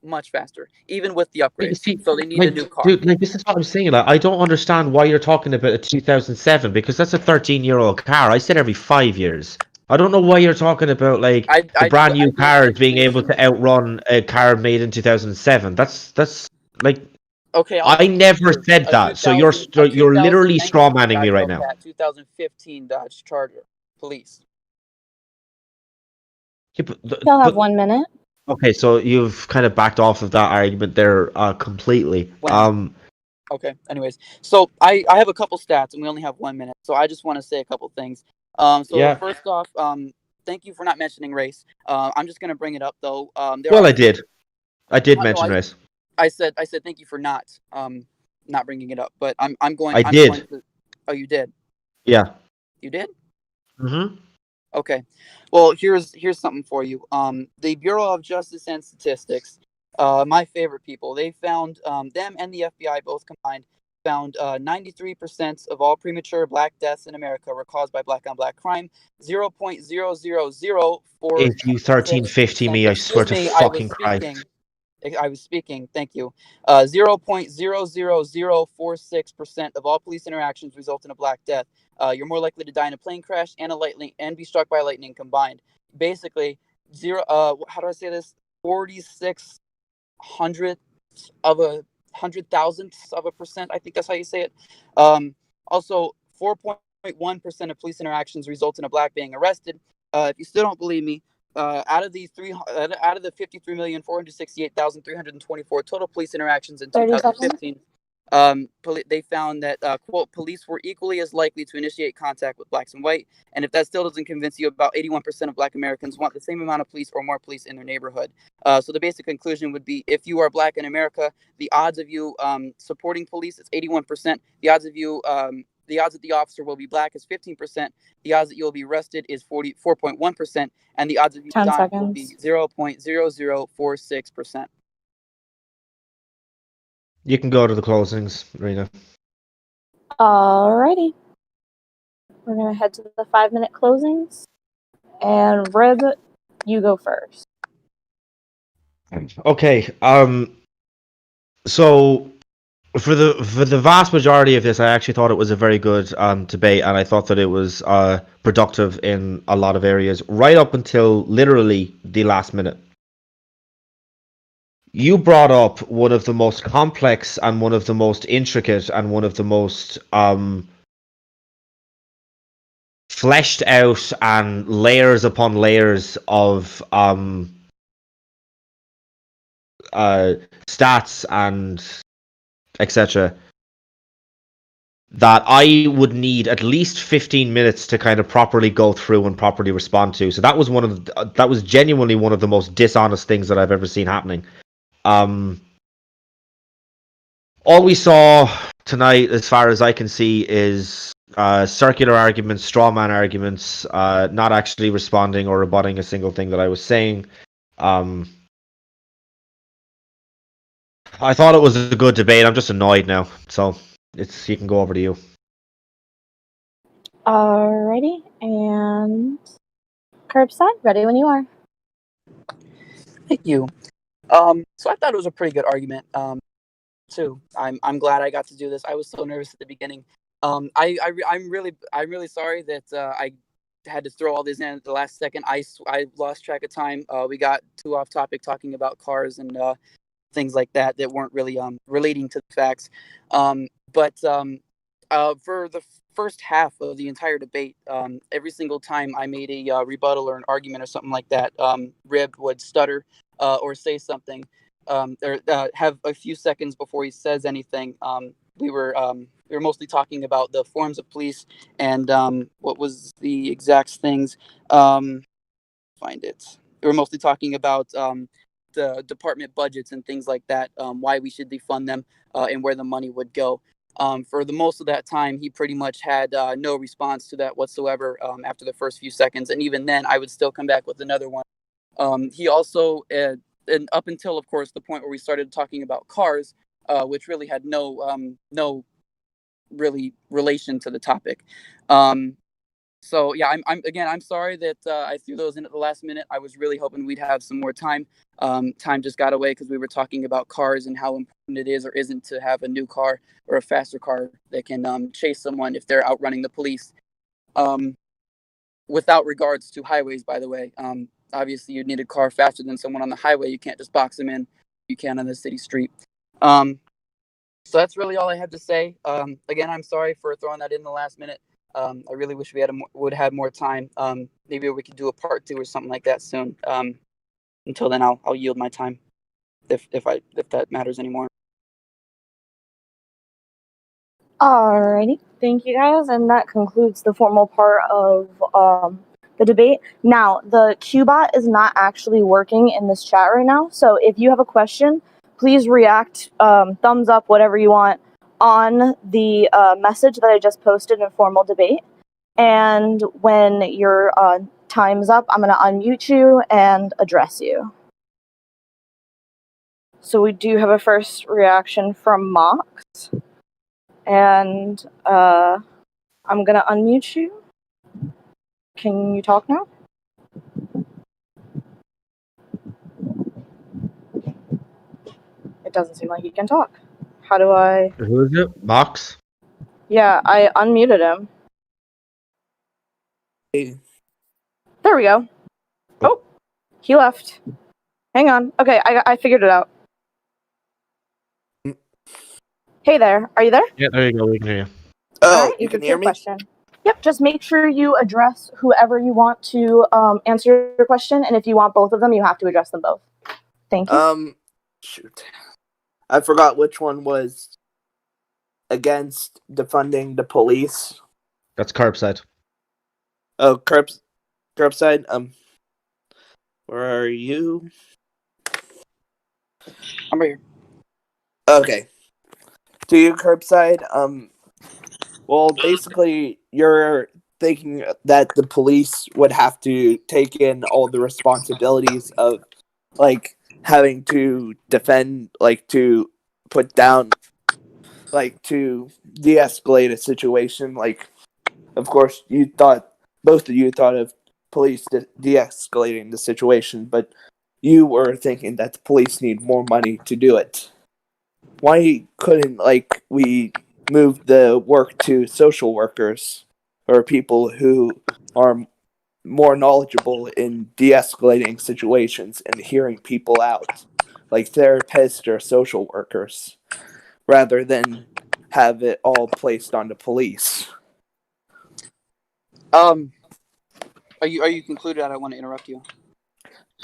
Much faster, even with the upgrades. So they need a new car. Dude, this is what I'm saying. I don't understand why you're talking about a 2007, because that's a 13-year-old car. I said every 5 years. I don't know why you're talking about like the brand new cars being able to outrun a car made in 2007. That's like, okay. I never said that. So you're literally strawmanning me right now. 2015 Dodge Charger, police. Yeah, Y'all have 1 minute. Okay, so you've kind of backed off of that argument there completely. Okay. Anyways, so I have a couple stats, and we only have 1 minute, so I just want to say a couple things. First off, thank you for not mentioning race. I'm just gonna bring it up though. I did mention race. I said thank you for not bringing it up, but I'm going. I did. Oh, you did? Yeah. You did? Mm-hmm. Okay. Well, here's something for you. The Bureau of Justice and Statistics, my favorite people, they found them and the FBI both combined found 93% of all premature black deaths in America were caused by black-on-black crime. 0.0004. If you 1350 me, I swear to fucking Christ. I was speaking. Thank you. 0.00046% of all police interactions result in a black death. You're more likely to die in a plane crash and be struck by lightning combined. Basically, how do I say this? 46 hundredths of a 100,000ths of a percent. I think that's how you say it. Also, 4.1% of police interactions result in a black being arrested. If you still don't believe me, out of the 53,468,324 total police interactions in 2015, they found that quote, police were equally as likely to initiate contact with blacks and white. And if that still doesn't convince you, about 81% of black Americans want the same amount of police or more police in their neighborhood. So the basic conclusion would be, if you are black in America, the odds of you supporting police is 81%. The odds that the officer will be black is 15%. The odds that you'll be arrested is 44.1%, and the odds of you dying will be 0.0046%. You can go to the closings, Rena. Alrighty. We're going to head to the 5-minute closings. And Rib, you go first. Okay. So for the vast majority of this, I actually thought it was a very good debate, and I thought that it was productive in a lot of areas, right up until literally the last minute. You brought up one of the most complex and one of the most intricate and one of the most fleshed out and layers upon layers of stats and etc. that I would need at least 15 minutes to kind of properly go through and properly respond to. So that was genuinely one of the most dishonest things that I've ever seen happening. All we saw tonight, as far as I can see, is circular arguments, straw man arguments, not actually responding or rebutting a single thing that I was saying. I thought it was a good debate. I'm just annoyed now, so you can go over to you. Alrighty, and Kirbside, ready when you are. Thank you. So I thought it was a pretty good argument. Too. I'm glad I got to do this. I was so nervous at the beginning. I'm really sorry that I had to throw all this in at the last second. I lost track of time. We got too off topic talking about cars and things like that weren't really relating to the facts. But for the first half of the entire debate, every single time I made a rebuttal or an argument or something like that, Rib would stutter or say something. Or have a few seconds before he says anything. We were mostly talking about the forms of police and what was the exact things. Find it. We were mostly talking about the department budgets and things like that. Why we should defund them and where the money would go. For the most of that time, he pretty much had no response to that whatsoever after the first few seconds, and even then, I would still come back with another one. He also. And up until, of course, the point where we started talking about cars, which really had no really relation to the topic. So yeah, I'm sorry that I threw those in at the last minute. I was really hoping we'd have some more time. Time just got away because we were talking about cars and how important it is or isn't to have a new car or a faster car that can chase someone if they're outrunning the police. Without regards to highways, by the way. Obviously, you'd need a car faster than someone on the highway. You can't just box them in. You can on the city street. So that's really all I have to say. Again, I'm sorry for throwing that in the last minute. I really wish we would have more time. Maybe we could do a part 2 or something like that soon. Until then, I'll yield my time if that matters anymore. Alrighty, thank you guys, and that concludes the formal part of the debate. Now, the Qbot is not actually working in this chat right now, so if you have a question, please react, thumbs up, whatever you want, on the message that I just posted in formal debate. And when your time's up, I'm going to unmute you and address you. So we do have a first reaction from Mox. And I'm gonna unmute you. Can you talk now? It doesn't seem like he can talk. How do I? Who is it? Box? Yeah, I unmuted him. There we go. Oh, he left. Hang on. Okay, I figured it out. Hey there. Are you there? Yeah, there you go. We can hear you. Oh, Right, you can hear me? question. Yep, just make sure you address whoever you want to answer your question, and if you want both of them, you have to address them both. Thank you. Shoot. I forgot which one was against defunding the police. That's Kirbside. Oh, Kirbside, where are you? I'm right here. Okay. To you, Kirbside, well, basically, you're thinking that the police would have to take in all the responsibilities of, like, having to defend, like, to put down, like, to de-escalate a situation. Like, of course, both of you thought of police de-escalating the situation, but you were thinking that the police need more money to do it. Why couldn't, like, we move the work to social workers or people who are more knowledgeable in de-escalating situations and hearing people out, like therapists or social workers, rather than have it all placed on the police? Are you concluded? I don't want to interrupt you.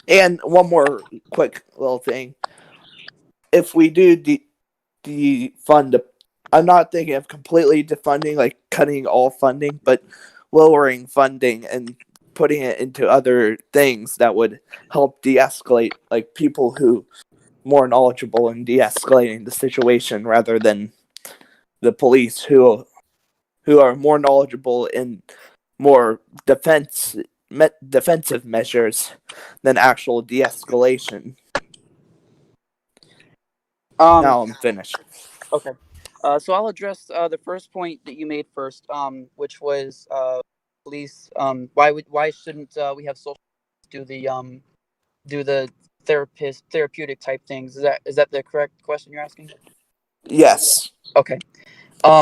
And one more quick little thing. If we do defund, I'm not thinking of completely defunding, like cutting all funding, but lowering funding and putting it into other things that would help de-escalate, like people who more knowledgeable in de-escalating the situation rather than the police who are more knowledgeable in more defensive measures than actual de-escalation. Now I'm finished. Okay. So I'll address the first point that you made first, which was police. Why shouldn't we have social do the therapeutic type things? Is that the correct question you're asking? Yes. Okay.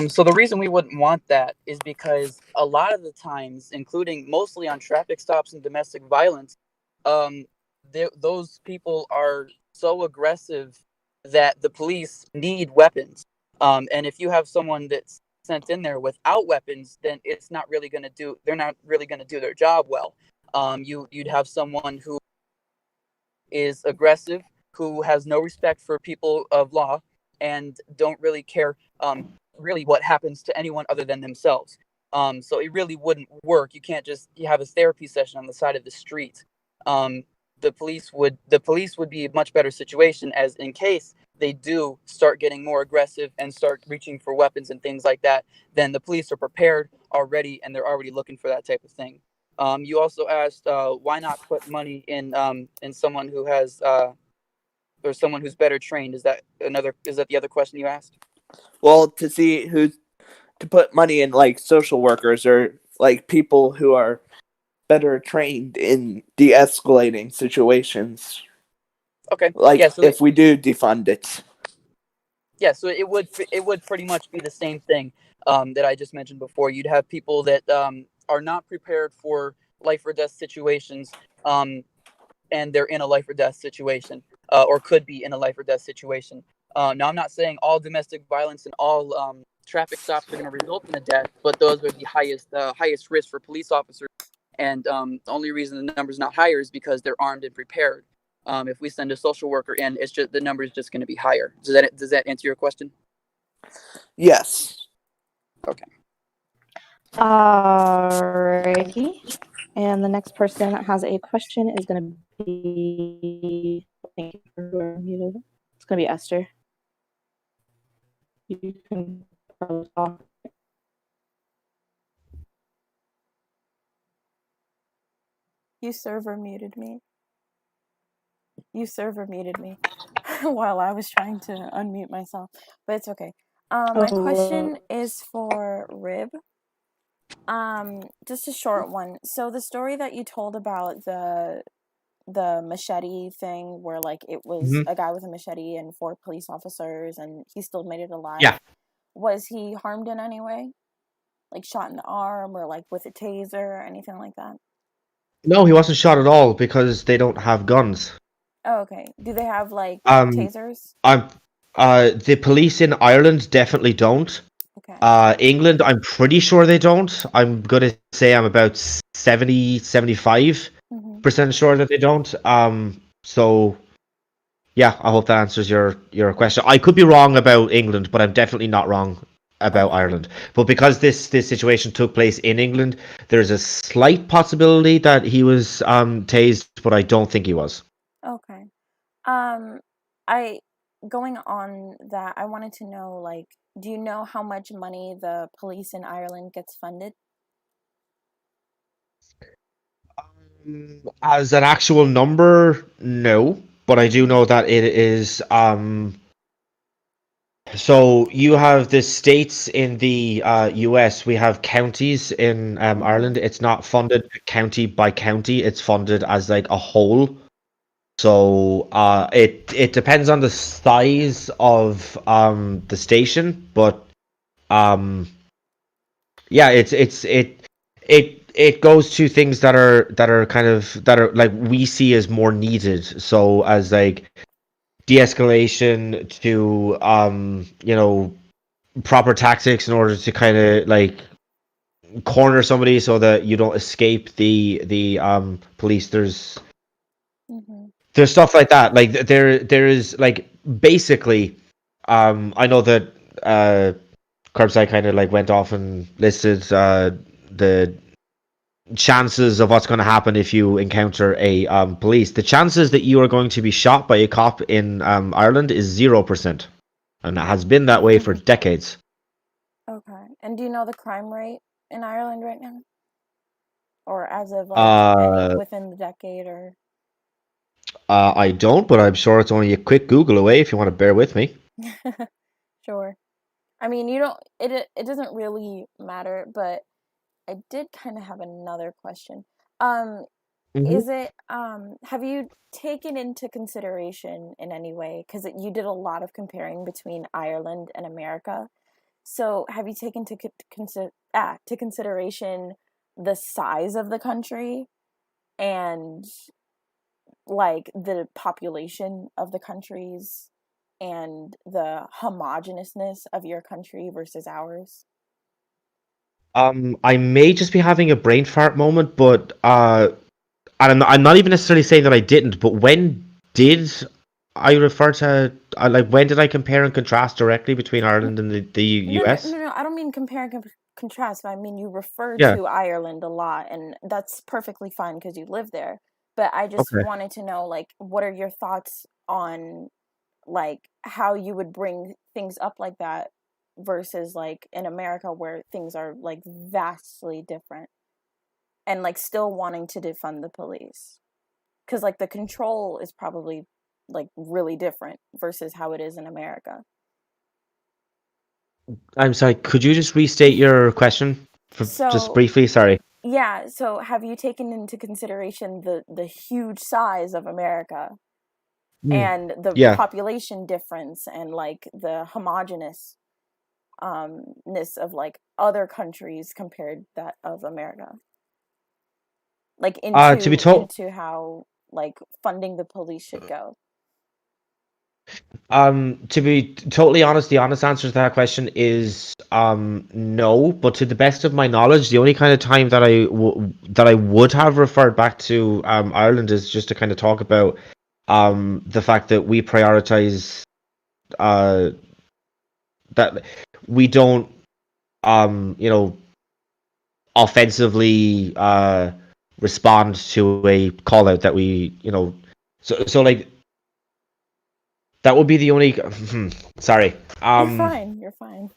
So the reason we wouldn't want that is because a lot of the times, including mostly on traffic stops and domestic violence, those people are so aggressive that the police need weapons. And if you have someone that's sent in there without weapons, then it's not really going to do. They're not really going to do their job well. You'd have someone who is aggressive, who has no respect for people of law, and don't really care really what happens to anyone other than themselves. So it really wouldn't work. You can't just have a therapy session on the side of the street. The police would be a much better situation, as in case they do start getting more aggressive and start reaching for weapons and things like that, then the police are prepared already and they're already looking for that type of thing. You also asked why not put money in someone who has or someone who's better trained. Is that the other question you asked? Well, to put money in, like, social workers or like people who are better trained in de-escalating situations. Okay. Like, Yeah. So if we do defund it. yeah, so it would pretty much be the same thing that I just mentioned before. You'd have people that are not prepared for life or death situations, and they're in a life or death situation, or could be in a life or death situation. Now, I'm not saying all domestic violence and all traffic stops are going to result in a death, but those are the highest risk for police officers. And the only reason the number's not higher is because they're armed and prepared. If we send a social worker in, it's just the number is just going to be higher. Does that answer your question? Yes. Okay. Alrighty. And the next person that has a question is going to be. Thank you for who are muted. It's going to be Esther. You can probably talk. You server muted me while I was trying to unmute myself, but it's okay. My question is for Rib. Just a short one. So the story that you told about the machete thing, where like it was a guy with a machete and 4 police officers, and he still made it alive. Yeah. Was he harmed in any way? Like shot in the arm or like with a taser or anything like that? No, he wasn't shot at all because they don't have guns. Oh, okay. Do they have like Um, tasers? the police in Ireland definitely don't. Okay. England, I'm pretty sure they don't. I'm gonna say I'm about 75% sure that they don't. So yeah, I hope that answers your question. I could be wrong about England, but I'm definitely not wrong about Okay. Ireland. But because this situation took place in England, there's a slight possibility that he was tased, but I don't think he was. Okay. I going on that, I wanted to know, like, do you know how much money the police in Ireland gets funded? As an actual number, no, but I do know that it is. So you have the states in the US. We have counties in Ireland. It's not funded county by county. It's funded as like a whole. So it depends on the size of the station, but yeah, it goes to things that are kind of that are like we see as more needed. So as like de-escalation to proper tactics in order to kind of like corner somebody so that you don't escape the police. There's stuff like that. Like there is like basically I know that Kirbside kind of like went off and listed the chances of what's going to happen if you encounter a police. The chances that you are going to be shot by a cop in Ireland is 0%, and it has been that way for decades. Okay. And do you know the crime rate in Ireland right now? Or as of like within the decade or? I don't, but I'm sure it's only a quick Google away if you want to bear with me. Sure. I mean, you don't. It doesn't really matter, but I did kind of have another question. Is it have you taken into consideration in any way, because you did a lot of comparing between Ireland and America, so have you taken to consideration the size of the country and like the population of the countries and the homogeneousness of your country versus ours? I may just be having a brain fart moment, but and I'm not even necessarily saying that I didn't, but when did I refer to like when did I compare and contrast directly between Ireland and the US? No, I don't mean compare and contrast, but I mean you refer Yeah. to Ireland a lot, and that's perfectly fine because you live there. But I just Okay. wanted to know, like, what are your thoughts on like how you would bring things up like that versus like in America where things are like vastly different, and like still wanting to defund the police, because like the control is probably like really different versus how it is in America. I'm sorry, could you just restate your question for just So briefly? Sorry. yeah, so have you taken into consideration the huge size of America and the Yeah. population difference and like the homogeneous ness of like other countries compared that of America? Like To be told, into how like funding the police should go. to be totally honest, the honest answer to that question is no. But to the best of my knowledge, the only kind of time that I would have referred back to Ireland is just to kind of talk about the fact that we prioritize that we don't offensively respond to a call out that we so like that would be the only sorry You're fine.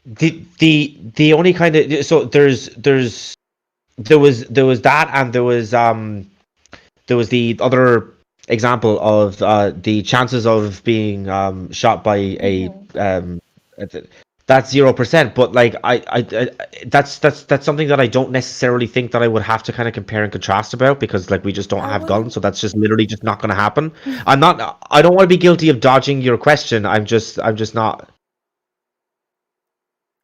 the only kind of so there was that, and there was the other example of the chances of being shot by a that's 0%. But like that's something that I don't necessarily think that I would have to kind of compare and contrast about, because like we just don't have guns, so that's just literally just not going to happen. I don't want to be guilty of dodging your question. I'm just not.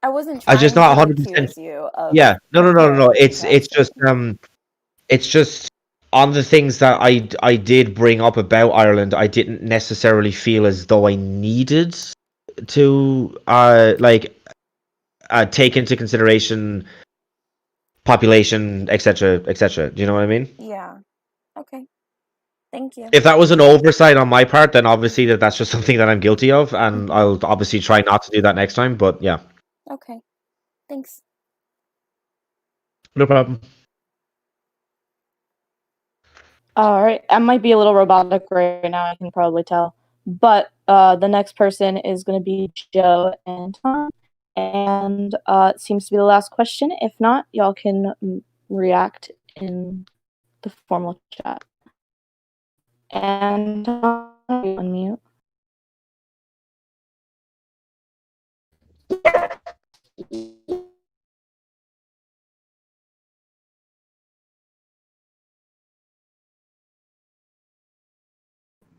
I wasn't I'm trying just to not 100%. accuse you of Yeah, no. comparing and It's just contrasting. it's just on the things that I did bring up about Ireland. I didn't necessarily feel as though I needed to take into consideration population, etc., etc. Do you know what I mean? Yeah. Okay. Thank you. If that was an oversight on my part, then obviously that's just something that I'm guilty of, and I'll obviously try not to do that next time. But yeah, Okay. Thanks. no problem. All right, I might be a little robotic right now, I can probably tell. But the next person is going to be Joe and Tom. And it seems to be the last question. If not, y'all can react in the formal chat. And Tom, unmute.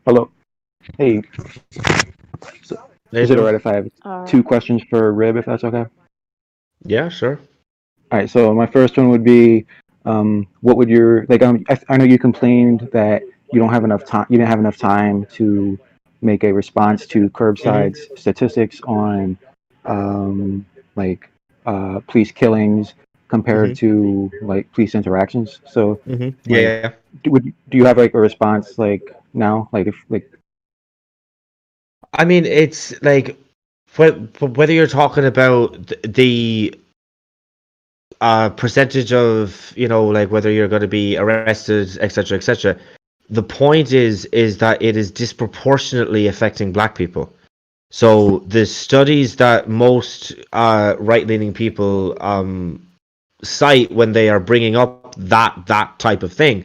Hello. Hey. So, is it alright if I have two questions for Rib, if that's okay? Yeah, sure. All right. So my first one would be, what would your like? I know you complained that you don't have enough time. You didn't have enough time to make a response to Curbside's statistics on, police killings compared to like police interactions. So, Yeah. do you have like a response like now? Like if like. I mean, it's like whether you're talking about the percentage of, like whether you're going to be arrested, etc., etc. The point is that it is disproportionately affecting Black people. So the studies that most right-leaning people cite when they are bringing up that type of thing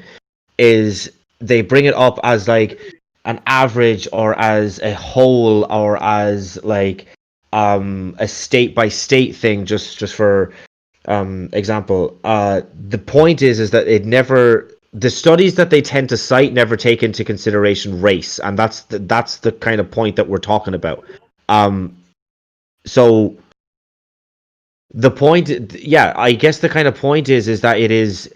is they bring it up as like an average or as a whole or as like a state by state thing, just for example. The point is that the studies that they tend to cite never take into consideration race, and that's the kind of point that we're talking about. So the point, yeah, I guess the kind of point is that it is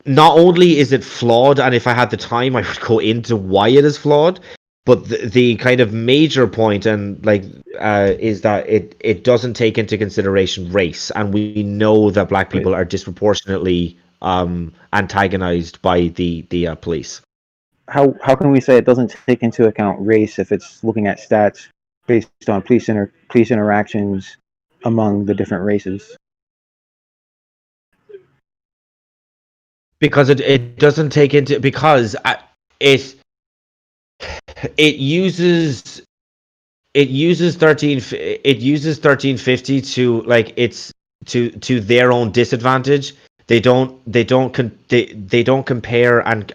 not only is it flawed, and if I had the time, I would go into why it is flawed. But the kind of major point and is that it doesn't take into consideration race, and we know that Black people are disproportionately antagonized by the police. How can we say it doesn't take into account race if it's looking at stats based on police interactions among the different races? Because it doesn't take into, because it uses 1350 to like it's to their own disadvantage. They don't compare and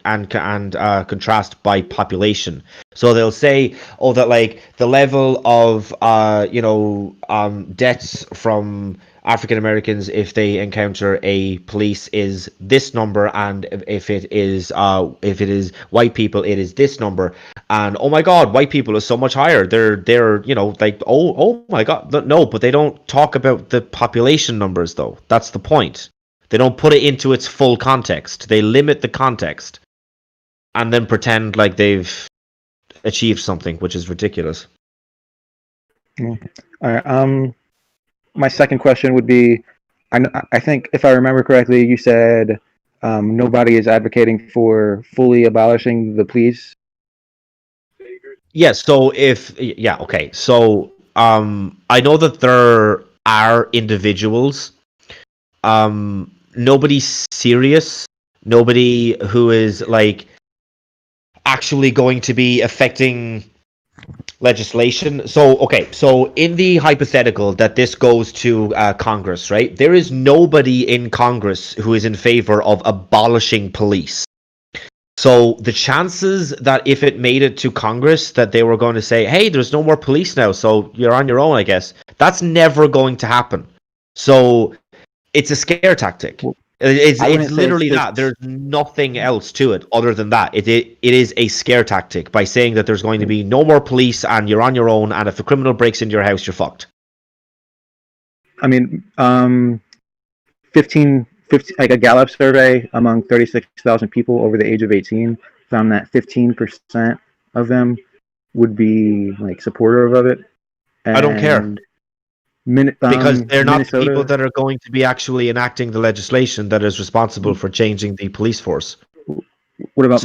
contrast by population. So they'll say, oh, that like the level of deaths from African Americans if they encounter a police is this number, and if it is white people, it is this number. And oh my God, white people is so much higher. They're like oh my God, no, but they don't talk about the population numbers though. That's the point. They don't put it into its full context. They limit the context and then pretend like they've achieved something, which is ridiculous. Yeah. All right. My second question would be, I think if I remember correctly, you said nobody is advocating for fully abolishing the police. Yes. So okay. So I know that there are individuals. Nobody serious, nobody who is like actually going to be affecting legislation. So okay, so in the hypothetical that this goes to Congress, right? There is nobody in Congress who is in favor of abolishing police. So the chances that if it made it to Congress that they were going to say, hey, there's no more police now, so you're on your own, I guess, that's never going to happen. So it's a scare tactic. It's literally that. There's nothing else to it other than that. It is a scare tactic by saying that there's going to be no more police and you're on your own, and if a criminal breaks into your house, you're fucked. I mean, 15, like a Gallup survey among 36,000 people over the age of 18 found that 15% of them would be like supportive of it. I don't care. Because they're not Minnesota, the people that are going to be actually enacting the legislation that is responsible for changing the police force. What about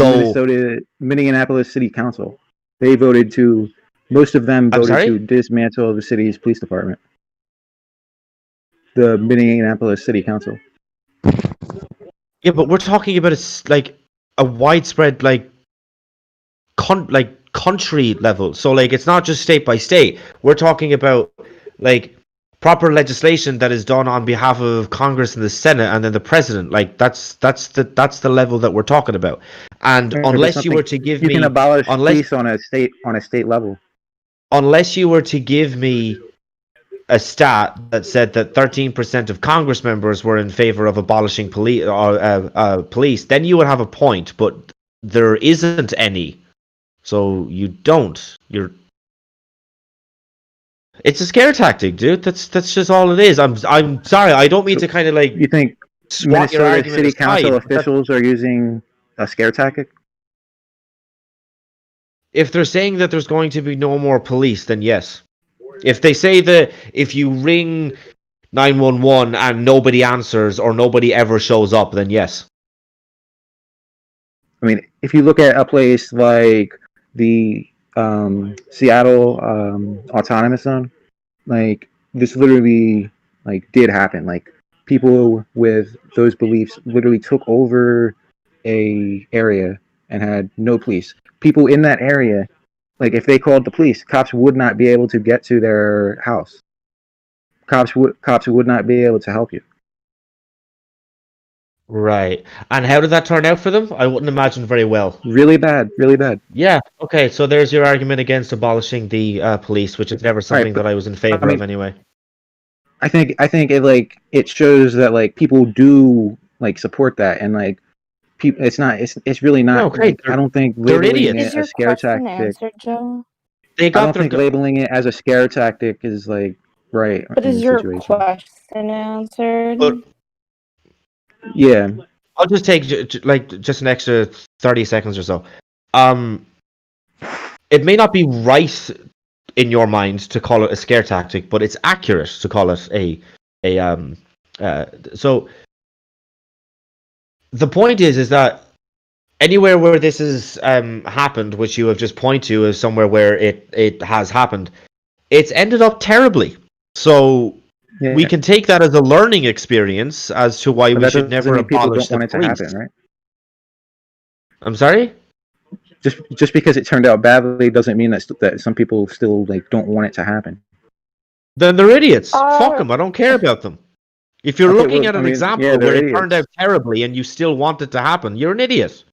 Minneapolis City Council? They voted to, most of them voted to dismantle the city's police department. The Minneapolis City Council. Yeah, but we're talking about a widespread country level. So it's not just state by state. We're talking about proper legislation that is done on behalf of Congress and the Senate and then the president. That's the level that we're talking about. And unless you were to give me, you can abolish police on a state level. Unless you were to give me a stat that said that 13% of Congress members were in favor of abolishing police, then you would have a point. But there isn't any, so you don't. It's a scare tactic, dude. That's just all it is. I'm sorry. I don't mean to kind of You think Minnesota City Council officials are using a scare tactic? If they're saying that there's going to be no more police, then yes. If they say that if you ring 911 and nobody answers or nobody ever shows up, then yes. I mean, if you look at a place like the Seattle Autonomous Zone, this literally did happen. People with those beliefs literally took over a area and had no police. People in that area, if they called the police, cops would not be able to get to their house. Cops would not be able to help you. Right. And how did that turn out for them? I wouldn't imagine very well. Really bad. Really bad. Yeah. Okay. So there's your argument against abolishing the police, which is never something that I was in favor of anyway. I think it shows that people do support that, and people. It's really not. Okay. I don't think labeling it a scare tactic. Answered, Joe? I don't think labeling it as a scare tactic is right. But is your question answered? Yeah. I'll just take just an extra 30 seconds or so. It may not be right in your mind to call it a scare tactic, but it's accurate to call it so the point is that anywhere where this has happened, which you have just pointed to as somewhere where it has happened, it's ended up terribly. So we can take that as a learning experience as to why we should never abolish the police. To happen, right? I'm sorry? Just because it turned out badly doesn't mean that some people still don't want it to happen. Then they're idiots. Fuck them. I don't care about them. If you're looking at an example where it turned out terribly and you still want it to happen, you're an idiot.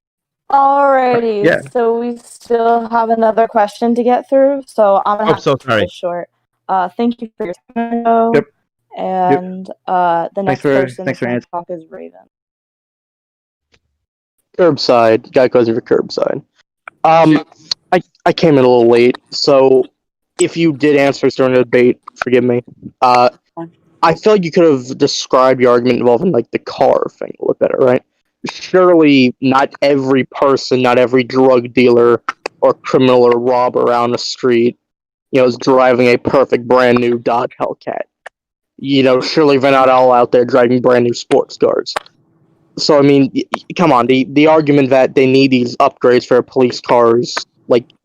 Alrighty, so we still have another question to get through, so I'm gonna have to keep this short. Thank you for your time, Joe. Yep. And the next person to talk is Raven. Kirbside, guy goes for Kirbside. I came in a little late, so if you did answer during the debate, forgive me. I feel like you could have described your argument involving the car thing a little better, right? Surely not every person, not every drug dealer or criminal or robber around the street, is driving a perfect brand new Dodge Hellcat. Surely they're not all out there driving brand new sports cars. So, I mean, come on, the argument that they need these upgrades for police cars,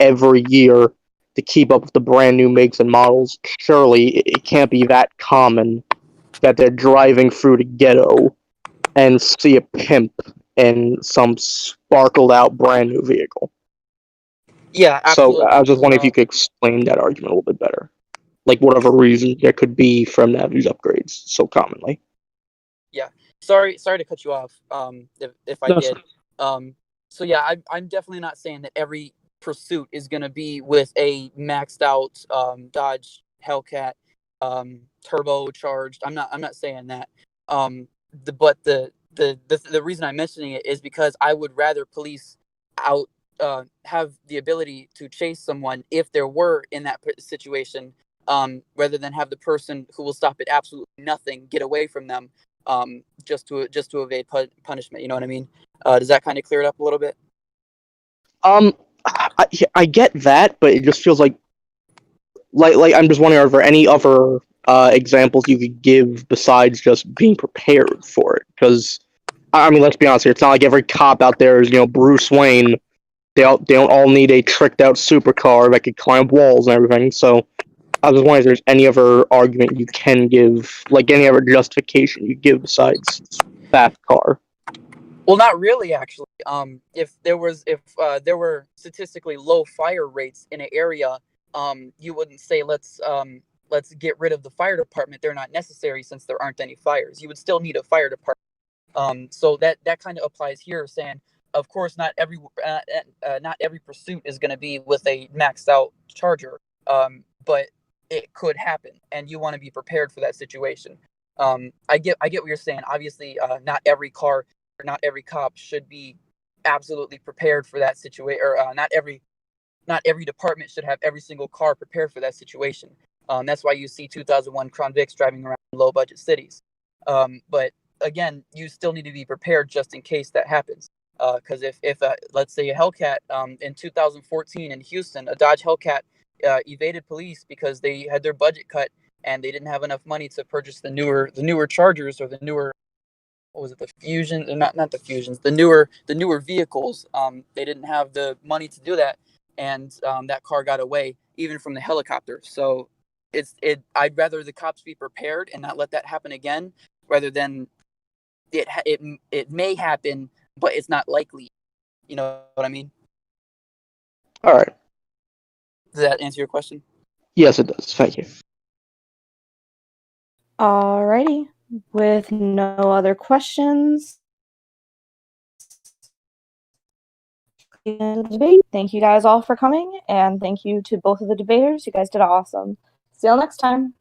every year to keep up with the brand new makes and models, surely it can't be that common that they're driving through the ghetto and see a pimp in some sparkled out brand new vehicle. Yeah, absolutely. So I was just wondering if you could explain that argument a little bit better. Whatever reason there could be from that, these upgrades so commonly. Yeah. Sorry to cut you off. If I did. So yeah, I'm definitely not saying that every pursuit is going to be with a maxed out Dodge Hellcat, turbocharged. I'm not saying that. The reason I'm mentioning it is because I would rather police out have the ability to chase someone if there were in that situation, rather than have the person who will stop at absolutely nothing get away from them, just to evade punishment. You know what I mean? Does that kind of clear it up a little bit? I get that, but it just feels like I'm just wondering, are there any other examples you could give besides just being prepared for it? Because I mean, let's be honest here. It's not like every cop out there is, Bruce Wayne. They don't all need a tricked out supercar that could climb walls and everything. So I was wondering if there's any other argument you can give, like any other justification you give besides fast car. Well, not really, actually. If there were statistically low fire rates in an area, you wouldn't say let's get rid of the fire department. They're not necessary since there aren't any fires. You would still need a fire department. So that kind of applies here, saying, of course, not every pursuit is going to be with a maxed out Charger, but it could happen, and you want to be prepared for that situation. I get what you're saying. Obviously, not every car or not every cop should be absolutely prepared for that situation, or not every department should have every single car prepared for that situation. That's why you see 2001 Crown Vics driving around in low budget cities. But again, you still need to be prepared just in case that happens. Because if let's say a Hellcat in 2014 in Houston, a Dodge Hellcat evaded police because they had their budget cut and they didn't have enough money to purchase the newer Chargers, or the newer, what was it, the Fusion, not the Fusions, the newer vehicles. They didn't have the money to do that, and that car got away even from the helicopter. So I'd rather the cops be prepared and not let that happen again, rather than it may happen, but it's not likely. You know what I mean? All right. Does that answer your question? Yes, it does. Thank you. Alrighty. With no other questions, thank you guys all for coming, and thank you to both of the debaters. You guys did awesome. See you all next time.